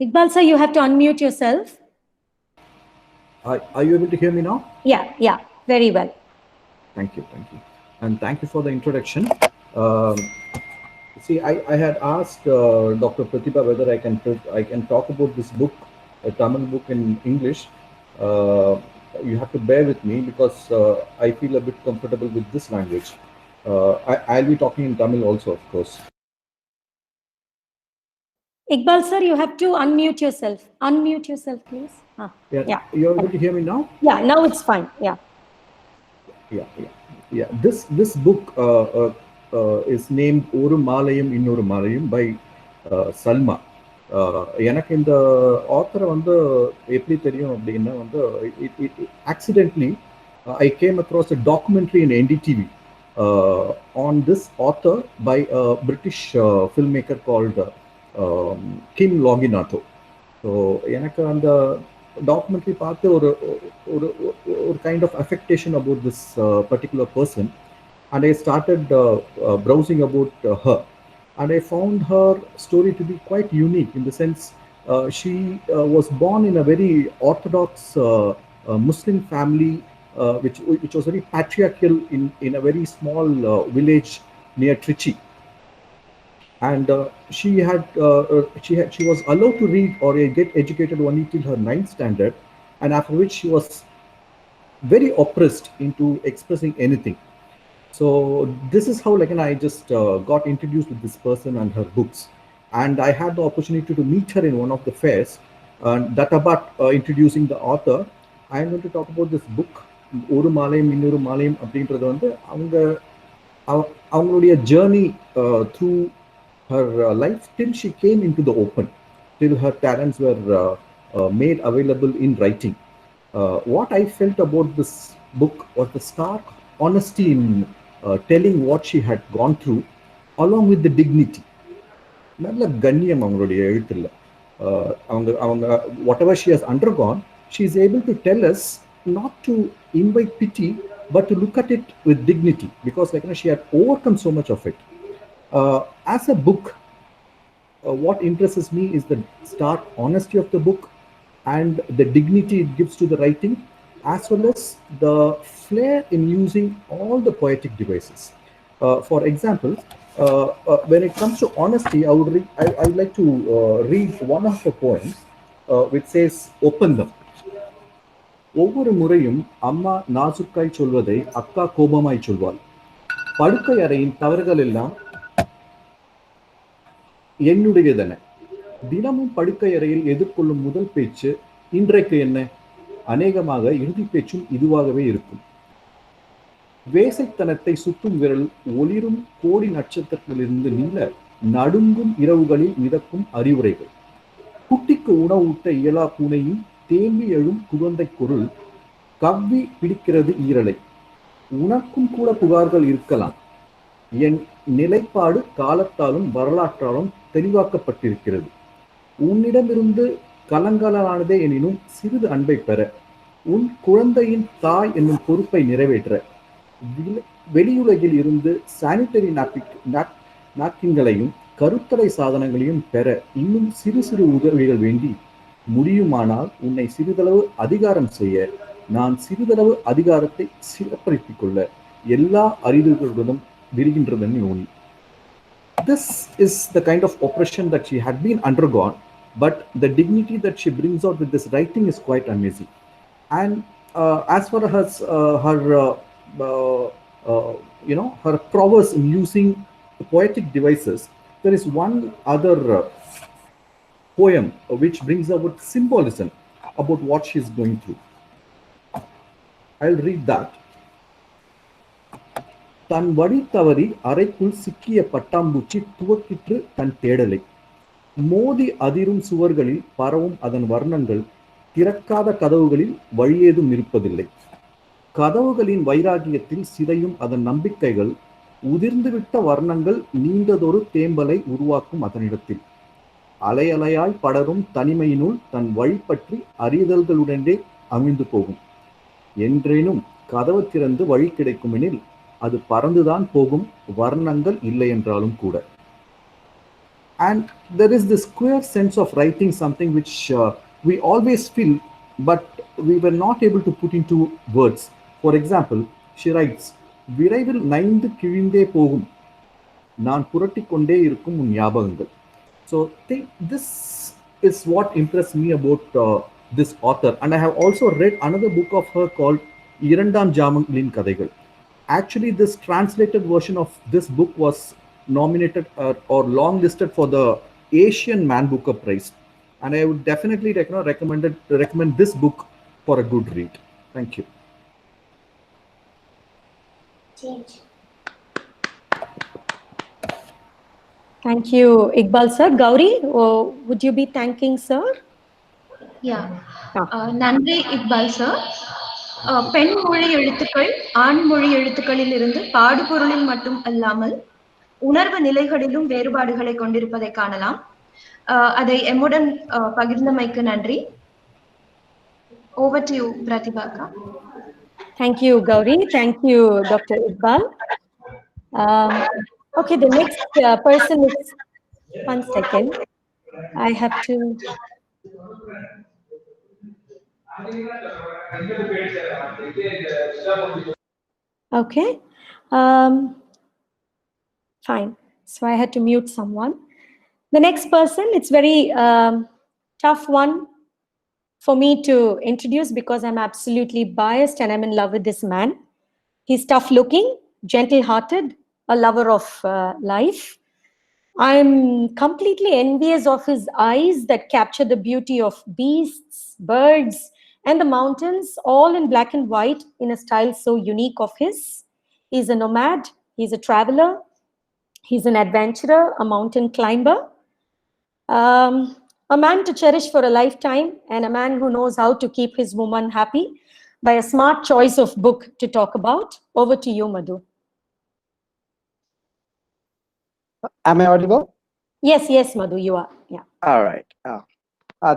A: Iqbal sir, you have to unmute yourself.
K: Are you able to hear me now?
A: Yeah, very well.
K: Thank you. And thank you for the introduction. See, I had asked Dr. Pratibha whether I can talk about this book, a Tamil book in English. You have to bear with me because I feel a bit comfortable with this language. I'll be talking in Tamil also, of course.
A: Iqbal sir, you have to unmute yourself. Unmute yourself, please.
K: Yeah. You're able to hear me now?
A: Yeah, now it's fine. Yeah.
K: This book is named Oru Malayam Innoru Malayam by Salma. எனக்கு இந்த ஆத்தரை வந்து எப்படி தெரியும் அப்படின்னா வந்து accidentally I came across a documentary in NDTV on this author by a British filmmaker called Kim Longinatho. So எனக்கு அந்த documentary பார்த்து ஒரு kind of affectation about this particular person, and I started browsing about her, and I found her story to be quite unique in the sense she was born in a very orthodox Muslim family, which was very patriarchal in a very small village near Trichy. And she was allowed to read or get educated only till her 9th standard, and after which she was very oppressed into expressing anything. So this is how I just got introduced with this person and her books. and I had the opportunity to meet her in one of the fairs. And that about introducing the author, I am going to talk about this book. ஒரு மாலையும் இன்னொரு மாலையும் அப்படின்றது வந்து அவங்களுடைய journey through her life till she came into the open, till her talents were made available in writing. What I felt about this book was the stark honesty in telling what she had gone through, along with the dignity. நல்ல கண்ணியம் அவங்களுடைய எழுத்துல. அவங்க whatever she has undergone, she is able to tell us not to invite pity, but to look at it with dignity, because she had overcome so much of it. As a book, what interests me is the stark honesty of the book and the dignity it gives to the writing, as well as the flair in using all the poetic devices. For example, when it comes to honesty, I would like to read one of the poems which says, "Opandam. ஒவ்வொரு முறையும் அம்மா நாசுக்காய் சொல்வதை அக்கா கோபமாய் சொல்வாள். படுக்கை அறையின் தவறுகள் எல்லாம் என்னுடையதென. தினமும் படுக்கை அறையில் எதிர்கொள்ளும் முதல் பேச்சு இன்றைக்கு என்ன? அநேகமாக இறுதி பேச்சும் இதுவாகவே இருக்கும். வேசைத்தனத்தை சுட்டும் விரல் ஒளிரும் கோடி நட்சத்திரத்திலிருந்து நீள நடுங்கும் இரவுகளில் மிதக்கும் அறிவுரைகள். குட்டிக்கு உணவூட்ட இயலா பூனையும் தேம்பி எழும் குழந்தை குரல் கவ்வி பிடிக்கிறது ஈரலை. உனக்கும் கூட புகார்கள் இருக்கலாம். என் நிலைப்பாடு காலத்தாலும் வரலாற்றாலும் தெளிவாக்கப்பட்டிருக்கிறது. உன்னிடமிருந்து கலங்கலானதே எனினும் சிறிது அன்பை பெற, உன் குழந்தையின் தாய் என்னும் பொறுப்பை நிறைவேற்ற, வெளியுலகில் இருந்து சானிட்டரி நாப்கின்களையும் கருத்தடை சாதனங்களையும் பெற இன்னும் சிறு சிறு உதவிகள் வேண்டி, முடியுமானால் உன்னை சிறிதளவு அதிகாரம் செய்ய, நான் சிறிதளவு அதிகாரத்தை சிறப்படுத்திக் கொள்ள எல்லா அறிவுகளுடனும் விரிகின்றதன் யோனி." This is the kind of oppression that she had been undergone, but the dignity that she brings out with this writing is quite amazing. And as far as her prowess in using poetic devices, there is one other poem which brings about symbolism about what she is going through. I'll read that. தன் வழி தவறி அறைக்குள் சிக்கிய பட்டாம்பூச்சி துவக்கிற்று தன் தேடலை. மோதி அதிரும் சுவர்களில் பரவும் அதன் வர்ணங்கள், திறக்காத கதவுகளில் வழியேதும் இருப்பதில்லை. கதவுகளின் வைராகியத்தில் சிதையும் அதன் நம்பிக்கைகள், உதிர்ந்துவிட்ட வர்ணங்கள் நீண்டதொரு தேம்பலை உருவாக்கும் அதனிடத்தில். அலையலையாய் படரும் தனிமையினுள் தன் வழி பற்றி அறிதல்களுடனே அமிழ்ந்து போகும். என்றேனும் கதவு திறந்து வழி கிடைக்குமெனில் அது பறந்துதான் போகும், வர்ணங்கள் இல்லை என்றாலும் கூட. And there is this queer sense of writing something which we always feel, but we were not able to put into words. For example, she writes, "விரைவில் நைந்து கிழிந்தே போகும், நான் புரட்டிக் கொண்டே இருக்கும் உன் ஞாபகங்கள்." So this is what impressed me about this author. And I have also read another book of her called இரண்டாம் ஜாமங்களின் கதைகள். Actually, this translated version of this book was nominated or long-listed for the Asian Man Booker Prize. And I would definitely recommend this book for a good read. Thank you.
A: Thank you, Iqbal sir. Gauri, would you be thanking sir?
B: Yeah. நன்றி Iqbal sir. பெண் மொழி எழுத்துக்கள் ஆண் மொழி எழுத்துக்களில் இருந்து பாடுபொருளில் மட்டும் அல்லாமல் உணர்வு நிலைகளிலும் வேறுபாடுகளை கொண்டிருப்பதை காணலாம். அதை எம்முடன் பகிர்ந்தமைக்கு நன்றி. Over to you, Pratibha.
A: Thank you, Gauri. Thank you, Dr. Iqbal. Okay, the next person is, one second. I have to. Okay. Fine. So I had to mute someone. The next person, it's very tough one for me to introduce because I'm absolutely biased and I'm in love with this man. He's tough looking, gentle hearted, a lover of life. I'm completely envious of his eyes that capture the beauty of beasts, birds, and the mountains, all in black and white in a style so unique of his. He's a nomad, he's a traveler, he's an adventurer, a mountain climber, a man to cherish for a lifetime, and a man who knows how to keep his woman happy by a smart choice of book to talk about. Over to you, Madhu.
L: Am I audible?
A: Yes, Madhu, you are. Yeah.
L: All right.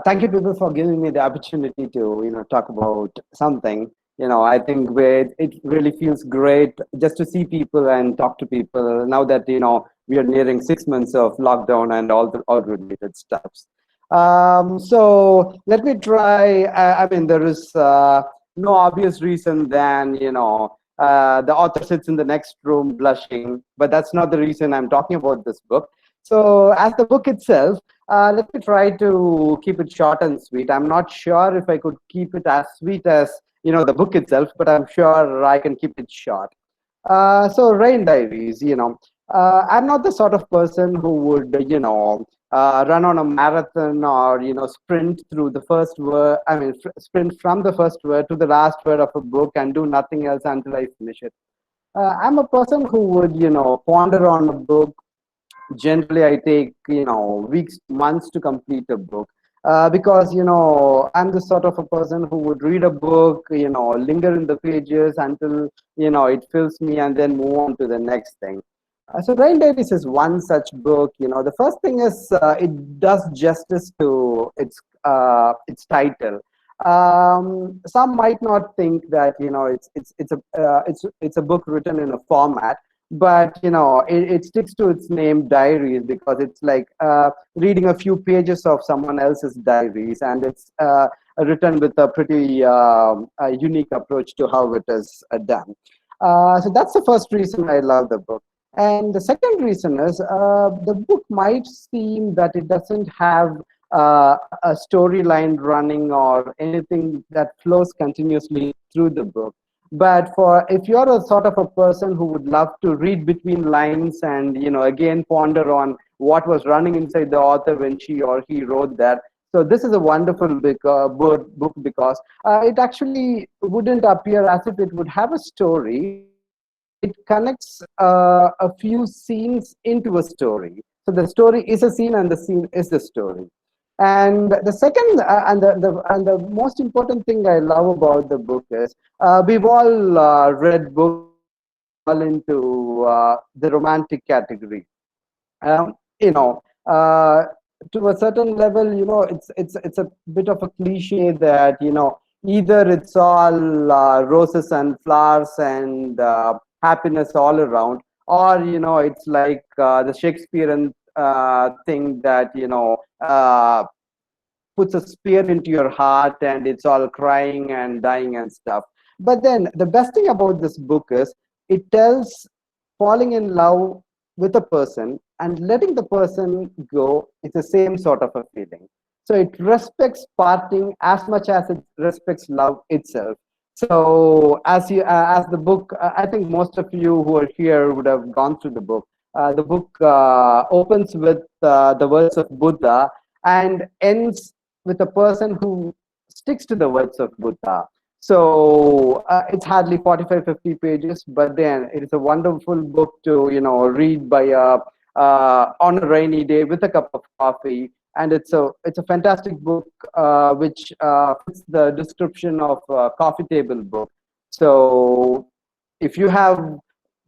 L: Thank you, people, for giving me the opportunity to, talk about something. I think it really feels great just to see people and talk to people now that, we are nearing 6 months of lockdown and all related stuffs. So let me try. I mean, there is no obvious reason than, the author sits in the next room blushing, but that's not the reason I'm talking about this book. So as the book itself, let me try to keep it short and sweet. I'm not sure if I could keep it as sweet as, the book itself, but I'm sure I can keep it short. So Rain Diaries, I'm not the sort of person who would, run on a marathon or, sprint through the first word, sprint from the first word to the last word of a book and do nothing else until I finish it. I'm a person who would, ponder on a book. Generally, I take, weeks, months to complete a book. Because, I'm the sort of a person who would read a book, linger in the pages until, it fills me and then move on to the next thing. So Rain Diaries is one such book. The first thing is it does justice to its title. Some might not think that it's a book written in a format, but it sticks to its name, Diaries, because it's like reading a few pages of someone else's diaries, and it's written with a pretty unique approach to how it is done. So that's the first reason I love the book. And the second reason is the book might seem that it doesn't have a storyline running or anything that flows continuously through the book. But if you're a sort of a person who would love to read between lines and, again, ponder on what was running inside the author when she or he wrote that. So this is a wonderful book because it actually wouldn't appear as if it would have a story. It connects a few scenes into a story. So the story is a scene and the scene is the story. And the second and the most important thing I love about the book is we've all read books all into the romantic category. To a certain level, it's a bit of a cliche that either it's all roses and flowers and happiness all around, or it's like the Shakespearean thing that puts a spear into your heart and it's all crying and dying and stuff. But then the best thing about this book is it tells falling in love with a person and letting the person go is the same sort of a feeling. So it respects parting as much as it respects love itself. So as the book, I think most of you who are here would have gone through the book. The book opens with the words of Buddha and ends with a person who sticks to the words of Buddha. So it's hardly 45-50 pages, but then it is a wonderful book to read by on a rainy day with a cup of coffee. And it's a fantastic book which fits the description of a coffee table book. So if you have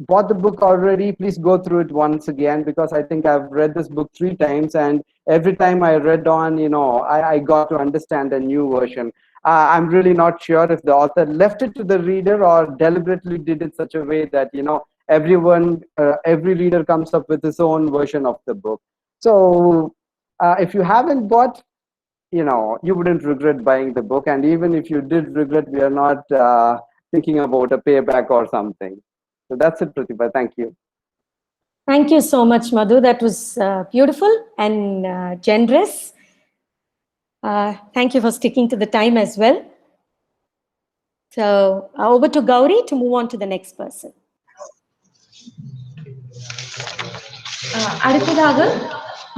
L: bought the book already, please go through it once again, because I think I've read this book 3 times, and every time I read on, I got to understand a new version. I'm really not sure if the author left it to the reader or deliberately did it such a way that every reader comes up with his own version of the book. So if you haven't bought, you wouldn't regret buying the book, and even if you did regret, we are not thinking about a payback or something. So that's it, Pratibha. Thank you.
A: Thank you so much, Madhu. That was beautiful and generous. Thank you for sticking to the time as well. So over to Gauri to move on to the next person.
B: அடுத்ததாக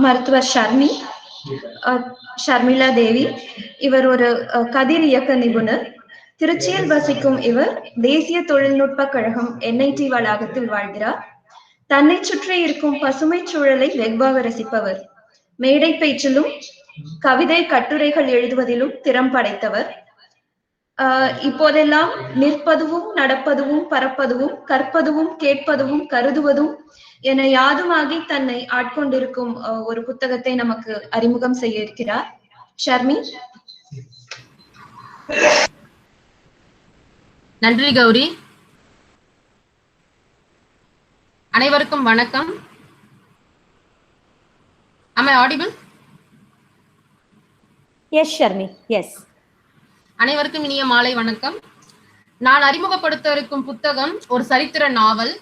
B: மருத்துவர் ஷர்மிளா தேவி. இவர் ஒரு கதிர் இயக்க நிபுணர். திருச்சியில் வசிக்கும் இவர் தேசிய தொழில்நுட்ப கழகம் NIT வளாகத்தில் வாழ்கிறார். தன்னை சுற்றி இருக்கும் பசுமை சூழலை வெகுவாக ரசிப்பவர். மேடை பேச்சிலும் கவிதை கட்டுரைகள் எழுதுவதிலும் திறம் படைத்தவர். இப்போதெல்லாம் நிற்பதுவும் நடப்பதுவும் பறப்பதுவும் கற்பதுவும் கேட்பதுவும் கருதுவதும் என யாதுமாகி தன்னை ஆட்கொண்டிருக்கும் ஒரு புத்தகத்தை நமக்கு அறிமுகம் செய்ய இருக்கிறார். ஷர்மி.
G: நன்றி கௌரி. அனைவருக்கும் வணக்கம். Am I audible?
A: Yes, Sharmi. Yes.
G: அனைவருக்கும் இனிய மாலை வணக்கம். நான் அறிமுகப்படுத்த இருக்கும் புத்தகம் ஒரு சரித்திர நாவல்.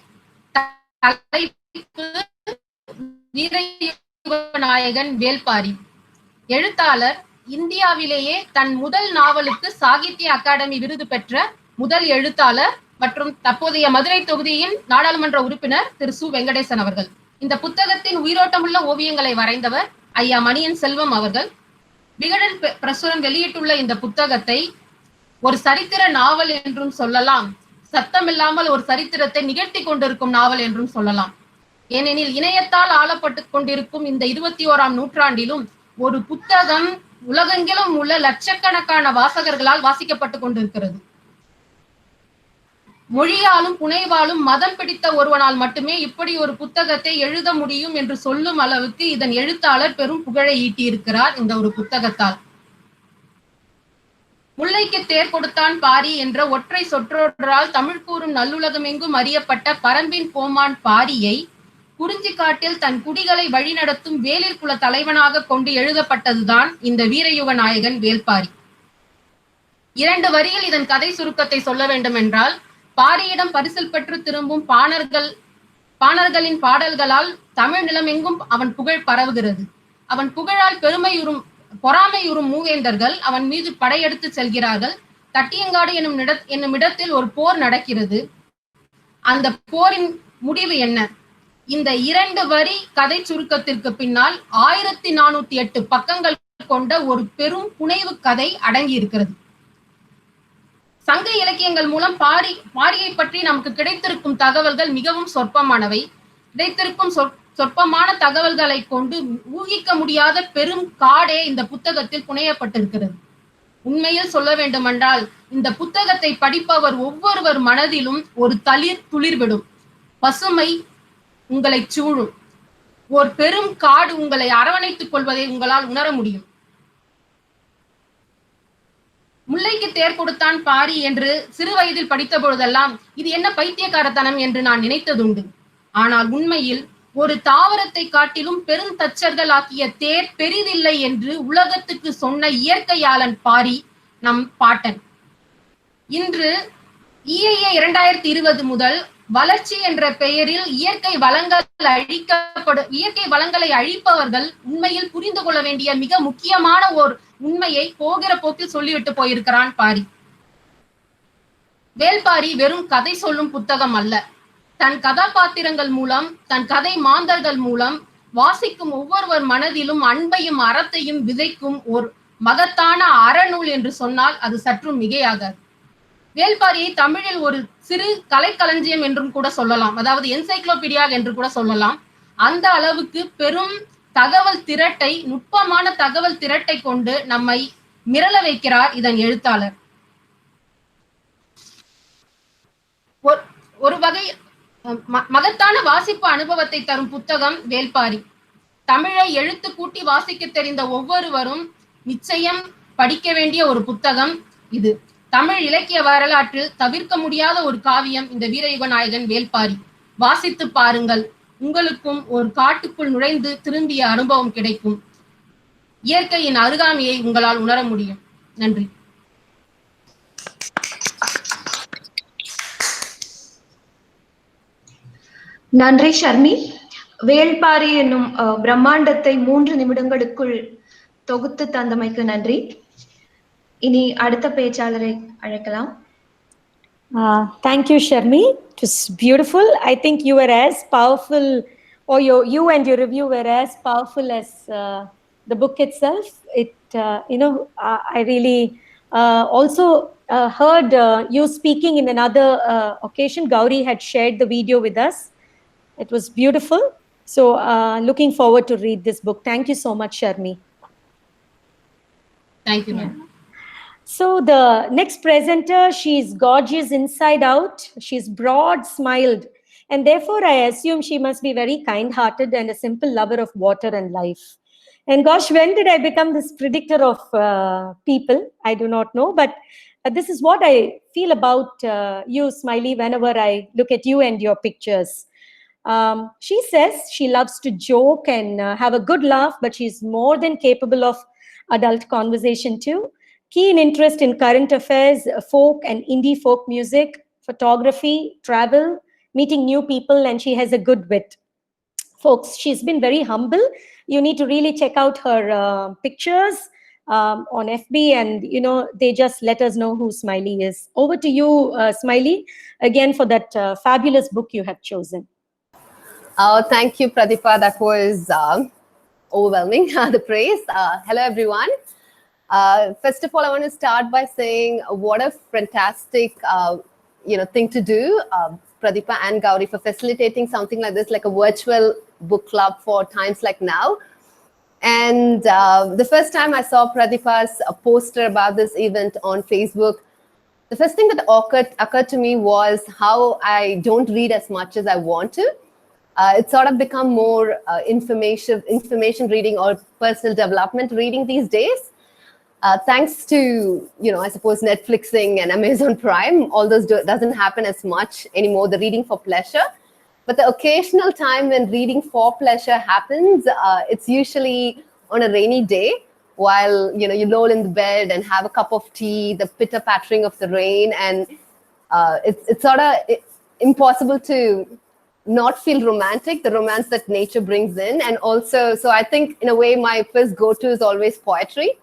G: வீரநாயகன் வேல்பாரி. எழுத்தாளர் இந்தியாவிலேயே தன் முதல் நாவலுக்கு சாகித்ய அகாடமி விருது பெற்ற முதல் எழுத்தாளர் மற்றும் தற்போதைய மதுரை தொகுதியின் நாடாளுமன்ற உறுப்பினர் திரு சு. வெங்கடேசன் அவர்கள். இந்த புத்தகத்தின் உயிரோட்டமுள்ள ஓவியங்களை வரைந்தவர் ஐயா மணியன் செல்வம் அவர்கள். விகடன் பிரசுரம் வெளியிட்டுள்ள இந்த புத்தகத்தை ஒரு சரித்திர நாவல் என்றும் சொல்லலாம், சத்தமில்லாமல் ஒரு சரித்திரத்தை நிகழ்த்தி கொண்டிருக்கும் நாவல் என்றும் சொல்லலாம். ஏனெனில் இணையத்தால் ஆளப்பட்டு கொண்டிருக்கும் இந்த 21ஆம் நூற்றாண்டிலும் ஒரு புத்தகம் உலகெங்கிலும் உள்ள லட்சக்கணக்கான வாசகர்களால் வாசிக்கப்பட்டு கொண்டிருக்கிறது. மொழியாலும் புனைவாலும் மதம் பிடித்த ஒருவனால் மட்டுமே இப்படி ஒரு புத்தகத்தை எழுத முடியும் என்று சொல்லும் அளவுக்கு இதன் எழுத்தாளர் பெரும் புகழை ஈட்டியிருக்கிறார் இந்த ஒரு புத்தகத்தால். முல்லைக்கு தேர் கொடுத்தான் பாரி என்ற ஒற்றை சொற்றொடரால் தமிழ் கூறும் நல்லுலகமெங்கும் அறியப்பட்ட பரம்பின் கோமான் பாரியை குறிஞ்சிக்காட்டில் தன் குடிகளை வழிநடத்தும் வேளிர் குல தலைவனாக கொண்டு எழுதப்பட்டதுதான் இந்த வீரயுக நாயகன் வேல்பாரி. 2 வரியில் இதன் கதை சுருக்கத்தை சொல்ல வேண்டும் என்றால், பாரியிடம் பரிசில் பெற்று திரும்பும் பாணர்களின் பாடல்களால் தமிழ் நிலமெங்கும் அவன் புகழ் பரவுகிறது. அவன் புகழால் பொறாமையுறும் மூவேந்தர்கள் அவன் மீது படையெடுத்து செல்கிறார்கள். தட்டியங்காடு என்னும் இடத்தில் ஒரு போர் நடக்கிறது. அந்த போரின் முடிவு என்ன? இந்த 2 வரி கதை சுருக்கத்திற்கு பின்னால் 1408 பக்கங்கள் கொண்ட ஒரு பெரும் புனைவு கதை அடங்கி இருக்கிறது. சங்க இலக்கியங்கள் மூலம் பாரியை பற்றி நமக்கு கிடைத்திருக்கும் தகவல்கள் மிகவும் சொற்பமானவை. கிடைத்திருக்கும் சொற்பமான தகவல்களை கொண்டு ஊகிக்க முடியாத பெரும் காடே இந்த புத்தகத்தில் புனையப்பட்டிருக்கிறது. உண்மையில் சொல்ல வேண்டுமென்றால் இந்த புத்தகத்தை படிப்பவர் ஒவ்வொருவர் மனதிலும் ஒரு துளிர்விடும். பசுமை உங்களை சூழும். ஒரு பெரும் காடு உங்களை அரவணைத்துக் கொள்வதை உங்களால் உணர முடியும். முல்லைக்கு தேர் கொடுத்தான் பாரி என்று சிறு வயதில் படித்த பொழுதெல்லாம் இது என்ன பைத்தியக்காரத்தனம் என்று நான் நினைத்ததுண்டு. ஆனால் உண்மையில் ஒரு தாவரத்தை காட்டிலும் பெருந்தச்சர்கள் ஆக்கிய தேர் பெரிதில்லை என்று உலகத்துக்கு சொன்ன இயற்கையாளன் பாரி நம் பாட்டன். இன்று EIA 2020 முதல் வளர்ச்சி என்ற பெயரில் இயற்கை வளங்களை அழிப்பவர்கள் உண்மையில் புரிந்து கொள்ள வேண்டிய மிக முக்கியமான ஒரு உண்மையை போகிற போக்கில் சொல்லிவிட்டு போயிருக்கிறான் பாரி. வேல்பாரி வெறும் கதை சொல்லும் புத்தகம் அல்ல. தன் கதாபாத்திரங்கள் மூலம், தன் கதை மாந்தர்கள் மூலம் வாசிக்கும் ஒவ்வொருவர் மனதிலும் அன்பையும் அறத்தையும் விதைக்கும் ஒரு மகத்தான அறநூல் என்று சொன்னால் அது சற்றும் மிகையாகாது. வேல்பாரியை தமிழில் ஒரு சிறு கலைக்களஞ்சியம் என்றும் கூட சொல்லலாம், அதாவது என்சைக்ளோபீடியா என்று கூட சொல்லலாம். அந்த அளவுக்கு பெரும் தகவல் திரட்டை, நுட்பமான தகவல் திரட்டை கொண்டு நம்மை மிரள வைக்கிறார் இதன் எழுத்தாளர். ஒரு வகை மகத்தான வாசிப்பு அனுபவத்தை தரும் புத்தகம் வேல்பாரி. தமிழை எழுத்து கூட்டி வாசிக்க தெரிந்த ஒவ்வொருவரும் நிச்சயம் படிக்க வேண்டிய ஒரு புத்தகம் இது. தமிழ் இலக்கிய வரலாற்றில் தவிர்க்க முடியாத ஒரு காவியம் இந்த வீரயுக நாயகன் வேல்பாரி. வாசித்து பாருங்கள், உங்களுக்கும் ஒரு காட்டுக்குள் நுழைந்து திரும்பிய அனுபவம் கிடைக்கும். இயற்கையின் அருகாமையை உங்களால் உணர முடியும். நன்றி.
B: நன்றி ஷர்மி. வேல்பாரி என்னும் பிரம்மாண்டத்தை 3 நிமிடங்களுக்குள் தொகுத்து தந்தமைக்கு நன்றி. இனி அடுத்த பேச்சாளரை அழைக்கலாம்.
A: Thank you, Sharmi. It was beautiful. I think you were as powerful or you and your review were as powerful as the book itself. I really also heard you speaking in another occasion. Gauri had shared the video with us. It was beautiful. So looking forward to read this book. Thank you so much, Sharmi.
G: Thank you, ma'am.
A: So the next presenter, she's gorgeous inside out. She's broad-smiled. And therefore, I assume she must be very kind-hearted and a simple lover of water and life. And gosh, when did I become this predictor of people? I do not know. But this is what I feel about you, Smiley, whenever I look at you and your pictures. She says she loves to joke and have a good laugh, but she's more than capable of adult conversation too. Keen interest in current affairs, folk and indie folk music, photography, travel, meeting new people, and she has a good wit. Folks, she's been very humble. You need to really check out her pictures on FB, and they just let us know who Smiley is. Over to you, Smiley, again for that fabulous book you have chosen.
M: Thank you, Pratibha. That was overwhelming, the praise. Hello, everyone. First of all, I want to start by saying what a fantastic, thing to do, Pratibha and Gauri, for facilitating something like this, like a virtual book club for times like now. And the first time I saw Pratibha's poster about this event on Facebook, the first thing that occurred to me was how I don't read as much as I want to. It's sort of become more information reading or personal development reading these days. Thanks to, I suppose Netflixing and Amazon Prime, all those doesn't happen as much anymore, the reading for pleasure. But the occasional time when reading for pleasure happens, it's usually on a rainy day while, you loll in the bed and have a cup of tea, the pitter-pattering of the rain. And it's sort of impossible to not feel romantic, the romance that nature brings in. And also, so I think in a way, my first go-to is always poetry.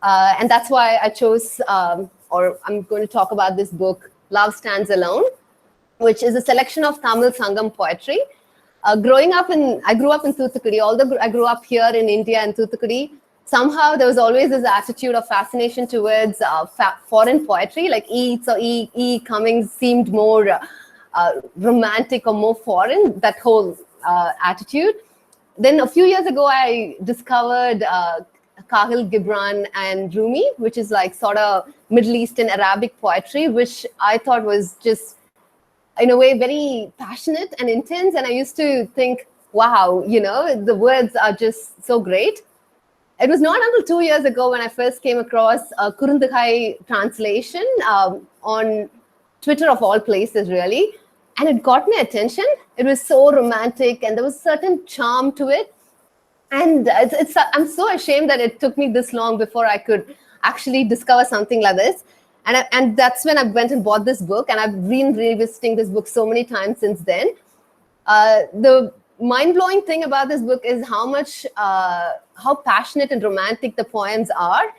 M: And that's why I chose, or I'm going to talk about this book, Love Stands Alone, which is a selection of Tamil Sangam poetry. I grew up in Thoothukudi. Although I grew up here in India in Thoothukudi, somehow there was always this attitude of fascination towards foreign poetry. Like E. Cummings seemed more romantic or more foreign, that whole attitude. Then a few years ago, I discovered Khalil Gibran and Rumi, which is like sort of Middle Eastern Arabic poetry, which I thought was just, in a way, very passionate and intense. And I used to think, wow, the words are just so great. It was not until 2 years ago when I first came across a Kurundugai translation on Twitter, of all places, really. And it got my attention. It was so romantic and there was a certain charm to it. And I'm so ashamed that it took me this long before I could actually discover something like this. And that's when I went and bought this book. And I've been revisiting this book so many times since then. The mind-blowing thing about this book is how passionate and romantic the poems are.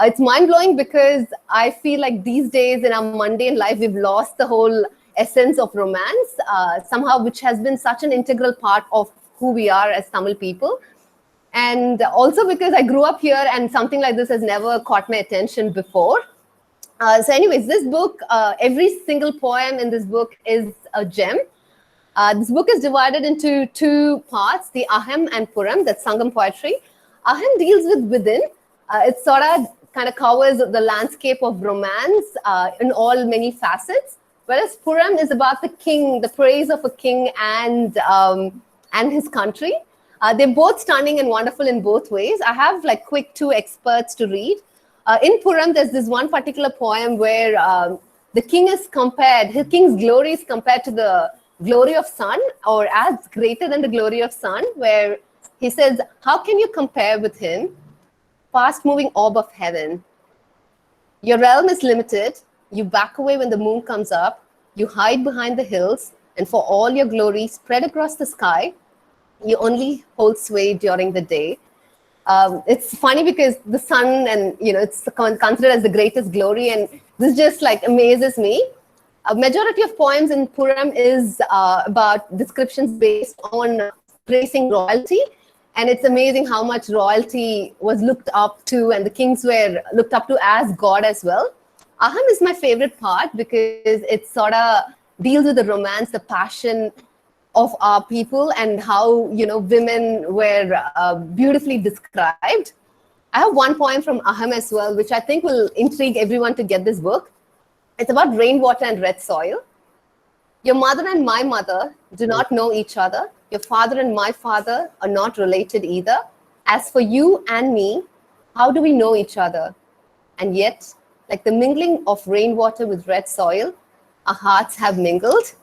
M: It's mind-blowing because I feel like these days in our mundane life, we've lost the whole essence of romance, somehow, which has been such an integral part of who we are as Tamil people. And also because I grew up here and something like this has never caught my attention before. So anyways, this book, every single poem in this book is a gem. This book is divided into two parts, the Aham and Puram, that's Sangam poetry. Aham deals with within. It sort of kind of covers the landscape of romance in all many facets. Whereas Puram is about the king, the praise of a king and his country. They're both stunning and wonderful in both ways. I have like quick two experts to read. In Puram, there's this one particular poem where the king is compared, his king's glory is compared to the glory of sun, or as greater than the glory of sun, where he says, how can you compare with him, fast-moving orb of heaven? Your realm is limited. You back away when the moon comes up. You hide behind the hills, and for all your glory spread across the sky, you only hold sway during the day. It's funny because the sun and, it's considered as the greatest glory, and this just like amazes me. A majority of poems in Puram is about descriptions based on praising royalty. And it's amazing how much royalty was looked up to, and the kings were looked up to as God as well. Aham is my favorite part because it sort of deals with the romance, the passion of our people, and how, you know, women were beautifully described. I have one poem from Aham as well, which I think will intrigue everyone to get this book. It's about rainwater and red soil. Your mother and my mother do not know each other. Your father and my father are not related either. As for you and me, how do we know each other? And yet, like the mingling of rainwater with red soil, our hearts have mingled.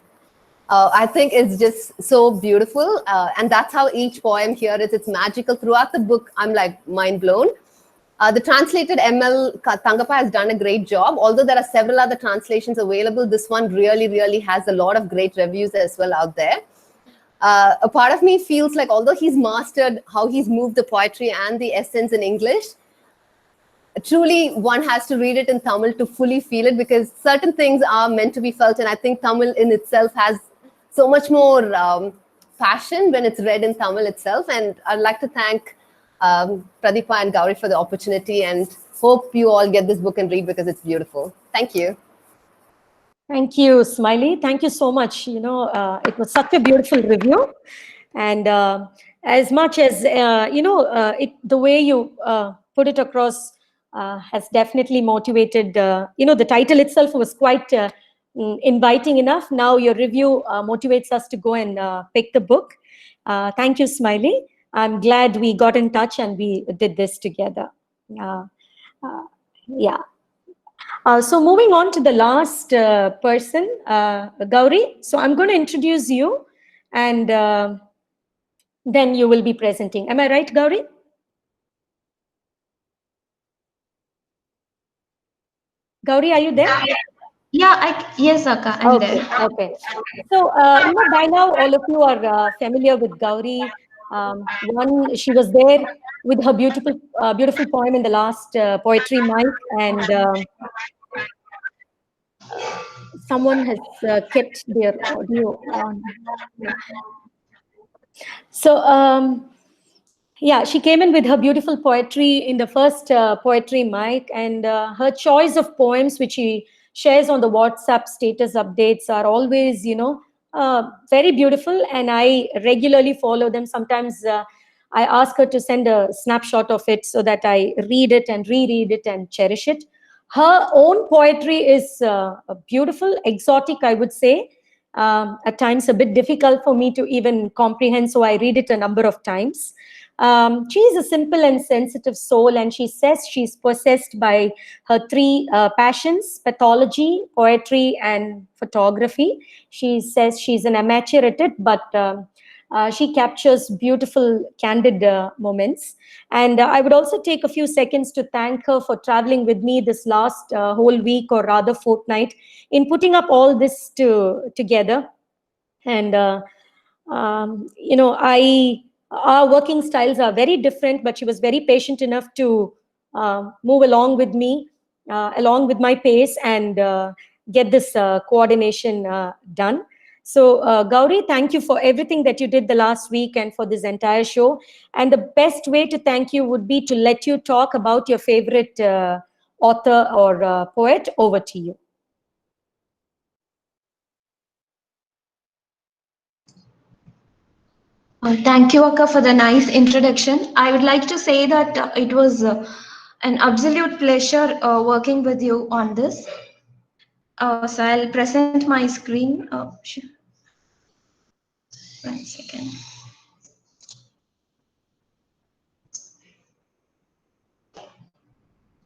M: I think it's just so beautiful. And that's how each poem here is. It's magical. Throughout the book, I'm like mind blown. The translated ML Thangappa has done a great job. Although there are several other translations available, this one really has a lot of great reviews as well out there. A part of me feels like although he's mastered how he's moved the poetry and the essence in English, truly one has to read it in Tamil to fully feel it, because certain things are meant to be felt. And I think Tamil in itself has so much more passion when it's read in Tamil itself. And I'd like to thank Pradeepa and Gauri for the opportunity, and hope you all get this book and read because it's beautiful. Thank you.
A: Thank you, Smiley. Thank you so much. You know, it was such a beautiful review. And as much as, the way you put it across has definitely motivated, the title itself was quite inviting enough. Now your review motivates us to go and pick the book. Thank you, Smiley. I'm glad we got in touch and we did this together. So moving on to the last person, Gauri. So I'm going to introduce you, and then you will be presenting. Am I right, Gauri? Gauri, are you there?
B: Yes, Akka, I'm there.
A: Okay. So, by now all of you are familiar with Gauri. One, she was there with her beautiful poem in the last Poetry Mic, and someone has kept their audio on. So, she came in with her beautiful poetry in the first Poetry Mic, and her choice of poems, which she shares on the WhatsApp status updates, are always, very beautiful, and I regularly follow them. Sometimes I ask her to send a snapshot of it so that I read it and reread it and cherish it. Her own poetry is beautiful, exotic, I would say. At times a bit difficult for me to even comprehend, so I read it a number of times. She is a simple and sensitive soul, and she says she's possessed by her three passions: pathology, poetry, and photography. She says she's an amateur at it, but she captures beautiful, candid moments. And I would also take a few seconds to thank her for traveling with me this last whole week, or rather fortnight, in putting up all this together. And, our working styles are very different, but she was very patient enough to move along with me, along with my pace, and get this coordination done. So, Gauri, thank you for everything that you did the last week and for this entire show. And the best way to thank you would be to let you talk about your favorite author or poet. Over to you.
B: Thank you, Akka, for the nice introduction. I would like to say that it was an absolute pleasure working with you on this. So I'll present my screen. Sure. 1 second.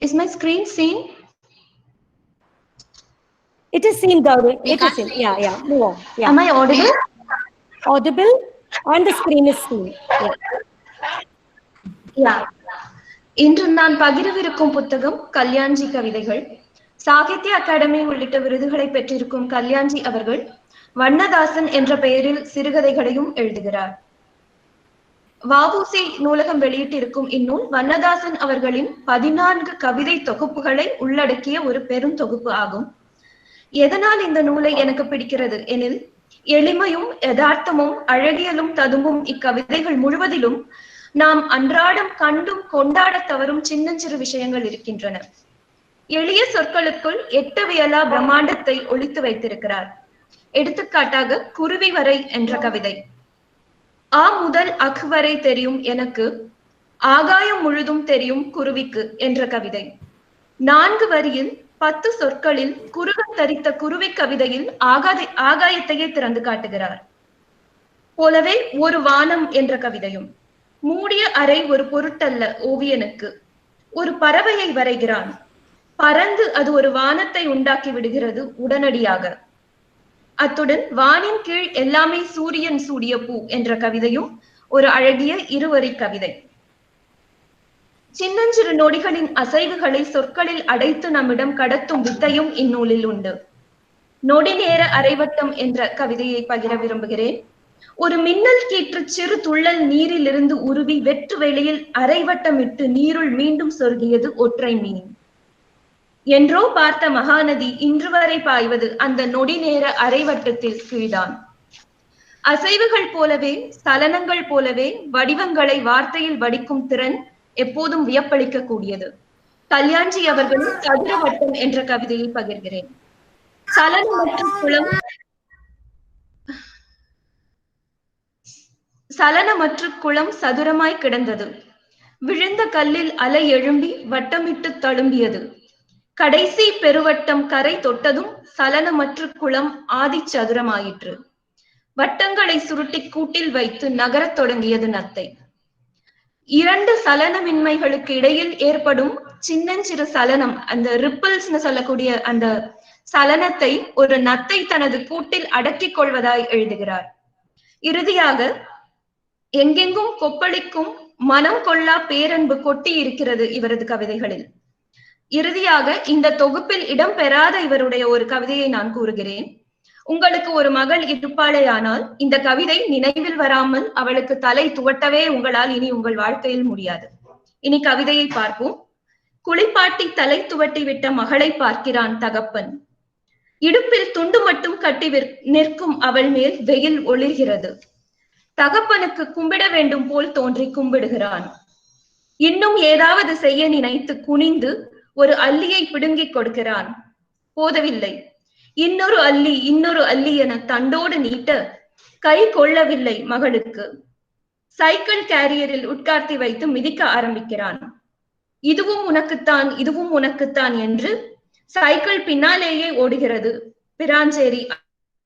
B: Is my screen seen?
A: It is seen, Gauri. It is seen. Yeah. Move on. Yeah.
B: Am I audible?
A: Audible, and the screen is seen.
B: Yeah. இன்று நான் பகிரவிருக்கும் புத்தகம் கல்யாண்ஜி கவிதைகள். சாகித்ய அகாடமி உள்ளிட்ட விருதுகளை பெற்றிருக்கும் கல்யாண்ஜி அவர்கள் வண்ணதாசன் என்ற பெயரில் சிறுகதைகளையும் எழுதுகிறார். வ.உ.சி. நூலகம் வெளியிட்டிருக்கும் இந்நூல் வண்ணதாசன் அவர்களின் 14 கவிதை தொகுப்புகளை உள்ளடக்கிய ஒரு பெரும் தொகுப்பு ஆகும். எதனால் இந்த நூலை எனக்கு பிடிக்கிறது எனில், எளிமையும் யதார்த்தமும் அழகியலும் ததும்பும் இக்கவிதைகள் முழுவதிலும் நாம் அன்றாடம் கண்டும் கொண்டாட தவறும் சின்னஞ்சிறு விஷயங்கள் இருக்கின்றன. எளிய சொற்களுக்குள் எட்டவியலா பிரம்மாண்டத்தை ஒளித்து வைத்திருக்கிறார். எடுத்துக்காட்டாக குருவி வரை என்ற கவிதை. ஆ முதல் அக் வரை தெரியும் எனக்கு, ஆகாயம் முழுதும் தெரியும் குருவிக்கு என்ற கவிதை. 4 வரியில் 10 சொற்களில் குருகன் தரித்த குருவி கவிதையில் ஆகாயத்தையே திறந்து காட்டுகிறார். போலவே ஒரு வானம் என்ற கவிதையும். மூடிய அறை ஒரு பொருட்டல்ல ஓவியனுக்கு. ஒரு பறவையை வரைகிறான். பறந்து அது ஒரு வானத்தை உண்டாக்கி விடுகிறது உடனடியாக. அத்துடன் வானின் கீழ் எல்லாமே சூரியன் சூடிய பூ என்ற கவிதையும் ஒரு அழகிய இருவரி கவிதை. சின்னஞ்சிறு நொடிகளின் அசைவுகளை சொற்களில் அடைத்து நம்மிடம் கடத்தும் வித்தையும் இந்நூலில் உண்டு. நொடி நேர அரைவட்டம் என்ற கவிதையை பகிர விரும்புகிறேன். ஒரு மின்னல் கீற்று சிறு துள்ளல் நீரில் இருந்து உருவி வெற்று வெளியில் அரைவட்டமிட்டு நீருள் மீண்டும் சொருகியது ஒற்றை மீன். என்றோ பார்த்த மகாநதி இன்று வரை பாய்வது அந்த நொடி நேர அரைவட்டத்தில் கீழ்தான். அசைவுகள் போலவே சலனங்கள் போலவே வடிவங்களை வார்த்தையில் வடிக்கும் திறன் எப்போதும் வியப்பளிக்க கூடியது. கல்யாண்ஜி அவர்களும் சதுரவட்டம் என்ற கவிதையை பகிர்கிறேன். சலனமற்ற குளம் சதுரமாய் கிடந்தது. விழுந்த கல்லில் அலை எழும்பி வட்டமிட்டு தழும்பியது. கடைசி பெருவட்டம் கரை தொட்டதும் சலனமற்ற குளம் ஆதி சதுரமாயிற்று. வட்டங்களை சுருட்டி கூட்டில் வைத்து நகரத் தொடங்கியது நத்தை. 2 சலனமின்மைகளுக்கு இடையில் ஏற்படும் சின்னஞ்சிறு சலனம், அந்த ரிப்பிள்ஸ்னு சொல்லக்கூடிய அந்த சலனத்தை ஒரு நத்தை தனது கூட்டில் அடக்கிக் கொள்வதாய் எழுதுகிறார். இறுதியாக எங்கெங்கும் கொப்பளிக்கும் மனம் கொள்ளா பேரன்பு கொட்டி இருக்கிறது இவரது கவிதைகளில். இறுதியாக இந்த தொகுப்பில் இடம்பெறாத இவருடைய ஒரு கவிதையை நான் கூறுகிறேன். உங்களுக்கு ஒரு மகள் இருப்பாளேயானால் இந்த கவிதை நினைவில் வராமல் அவளுக்கு தலை துவட்டவே உங்களால் இனி உங்கள் வாழ்க்கையில் முடியாது. இனி கவிதையை பார்ப்போம். குளிப்பாட்டி தலை துவட்டி விட்ட மகளை பார்க்கிறான் தகப்பன். இடுப்பில் துண்டு மட்டும் கட்டி நிற்கும் அவள் மேல் வெயில் ஒளிர்கிறது. தகப்பனுக்கு கும்பிட வேண்டும் போல் தோன்றி கும்பிடுகிறான். இன்னும் ஏதாவது செய்ய நினைத்து குனிந்து ஒரு அல்லியை பிடுங்கிக் கொடுக்கிறான். போதவில்லை. இன்னொரு அல்லி என தண்டோடு நீட்ட கை கொள்ளவில்லை மகளுக்கு. சைக்கிள் கேரியரில் உட்கார்த்தி வைத்து மிதிக்க ஆரம்பிக்கிறான். இதுவும் உனக்குத்தான் என்று சைக்கிள் பின்னாலேயே ஓடுகிறது பிராஞ்சேரி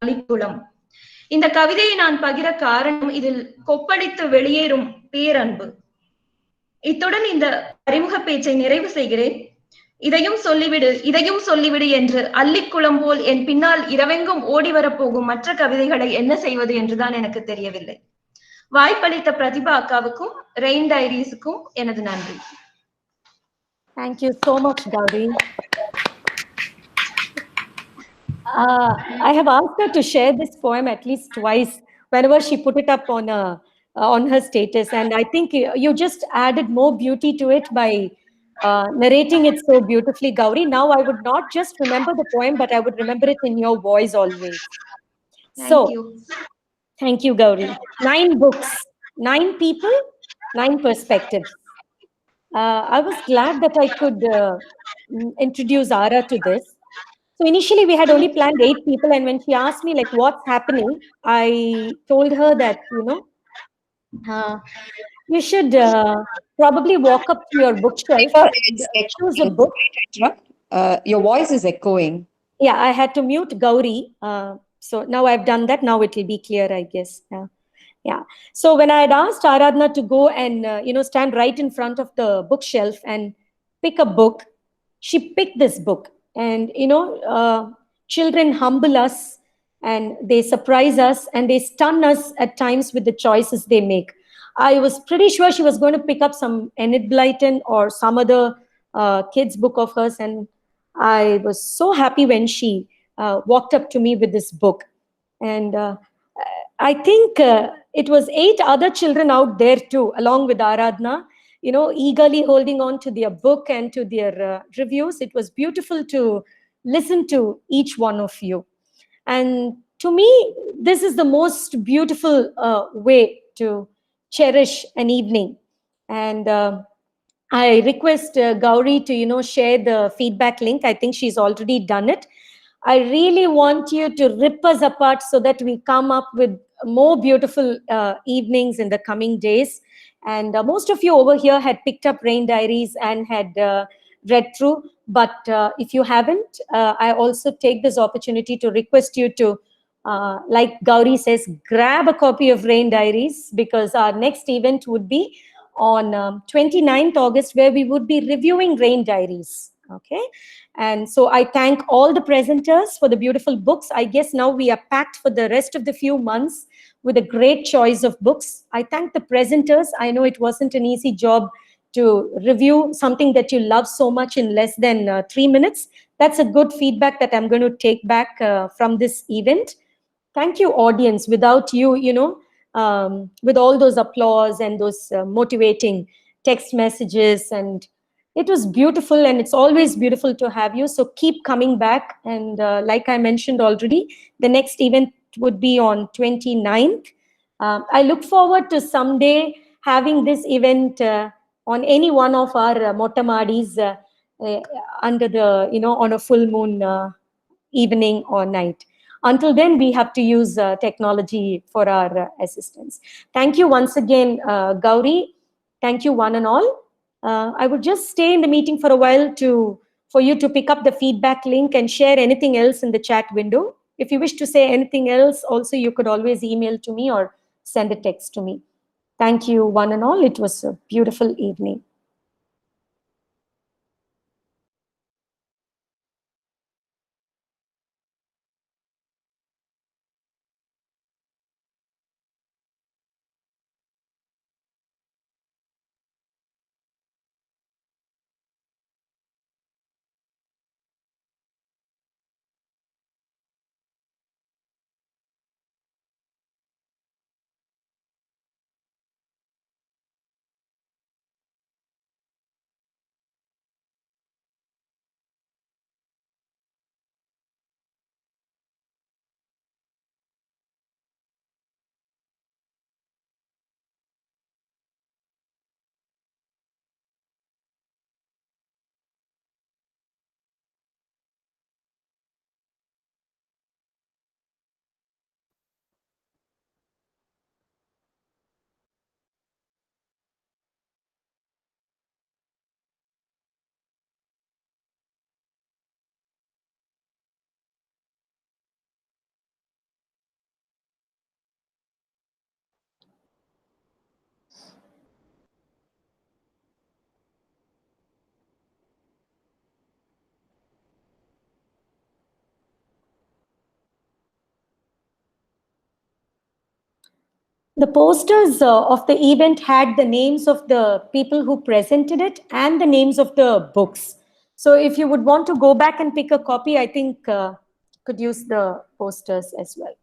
B: அலிக்குளம். இந்த கவிதையை நான் பகிர காரணம் இதில் கொப்பளித்து வெளியேறும் பேரன்பு. இத்துடன் இந்த அறிமுக பேச்சை நிறைவு செய்கிறேன். இதையும் சொல்லிவிடு என்று அள்ளிக்குளம் போல் என் பின்னால் இரவெங்கும் ஓடி வரப்போகும் மற்ற கவிதைகளை என்ன செய்வது என்றுதான் எனக்கு தெரியவில்லை. வாய்ப்பளித்த பிரதிபா அக்காவுக்கும் ரெயின் டைரிஸுக்கும் எனது நன்றி.
A: Thank you so much, Gauri. I have asked her to share this poem at least twice whenever she put it up on her status, and I think you just added more beauty to it by narrating it so beautifully, Gauri. Now I would not just remember the poem, but I would remember it in your voice always. Thank you, Gauri. 9 books, 9 people, 9 perspectives. I was glad that I could introduce Ara to this. So initially we had only planned 8 people, and when she asked me like what's happening, I told her that, you should probably walk up to your bookshelf and choose a book.
N: Your voice is echoing.
A: Yeah, I had to mute Gauri. So now I've done that. Now it will be clear, I guess. Yeah. So when I had asked Aradhna to go and, stand right in front of the bookshelf and pick a book, she picked this book. And, children humble us and they surprise us and they stun us at times with the choices they make. I was pretty sure she was going to pick up some Enid Blyton or some other kid's book of hers. And I was so happy when she walked up to me with this book. And I think it was 8 other children out there too, along with Aradhna, eagerly holding on to their book and to their reviews. It was beautiful to listen to each one of you. And to me, this is the most beautiful way to cherish an evening. And I request Gauri to, share the feedback link. I think she's already done it. I really want you to rip us apart so that we come up with more beautiful evenings in the coming days. And most of you over here had picked up Rain Diaries and had read through. But if you haven't, I also take this opportunity to request you to, like Gauri says, grab a copy of Rain Diaries, because our next event would be on 29th August, where we would be reviewing Rain Diaries. Okay. And so I thank all the presenters for the beautiful books. I guess now we are packed for the rest of the few months with a great choice of books. I thank the presenters. I know it wasn't an easy job to review something that you love so much in less than 3 minutes. That's a good feedback that I'm going to take back from this event. Thank you, audience. Without you, with all those applause and those motivating text messages, and it was beautiful, and it's always beautiful to have you. So keep coming back. And like I mentioned already, the next event would be on 29th. I look forward to someday having this event on any one of our Mottamadis under the, on a full moon evening or night. Until then, we have to use technology for our assistance. Thank you once again, Gauri. Thank you, one and all. I would just stay in the meeting for a while for you to pick up the feedback link and share anything else in the chat window. If you wish to say anything else, also you could always email to me or send a text to me. Thank you, one and all. It was a beautiful evening. The posters of the event had the names of the people who presented it and the names of the books. So if you would want to go back and pick a copy, I think could use the posters as well.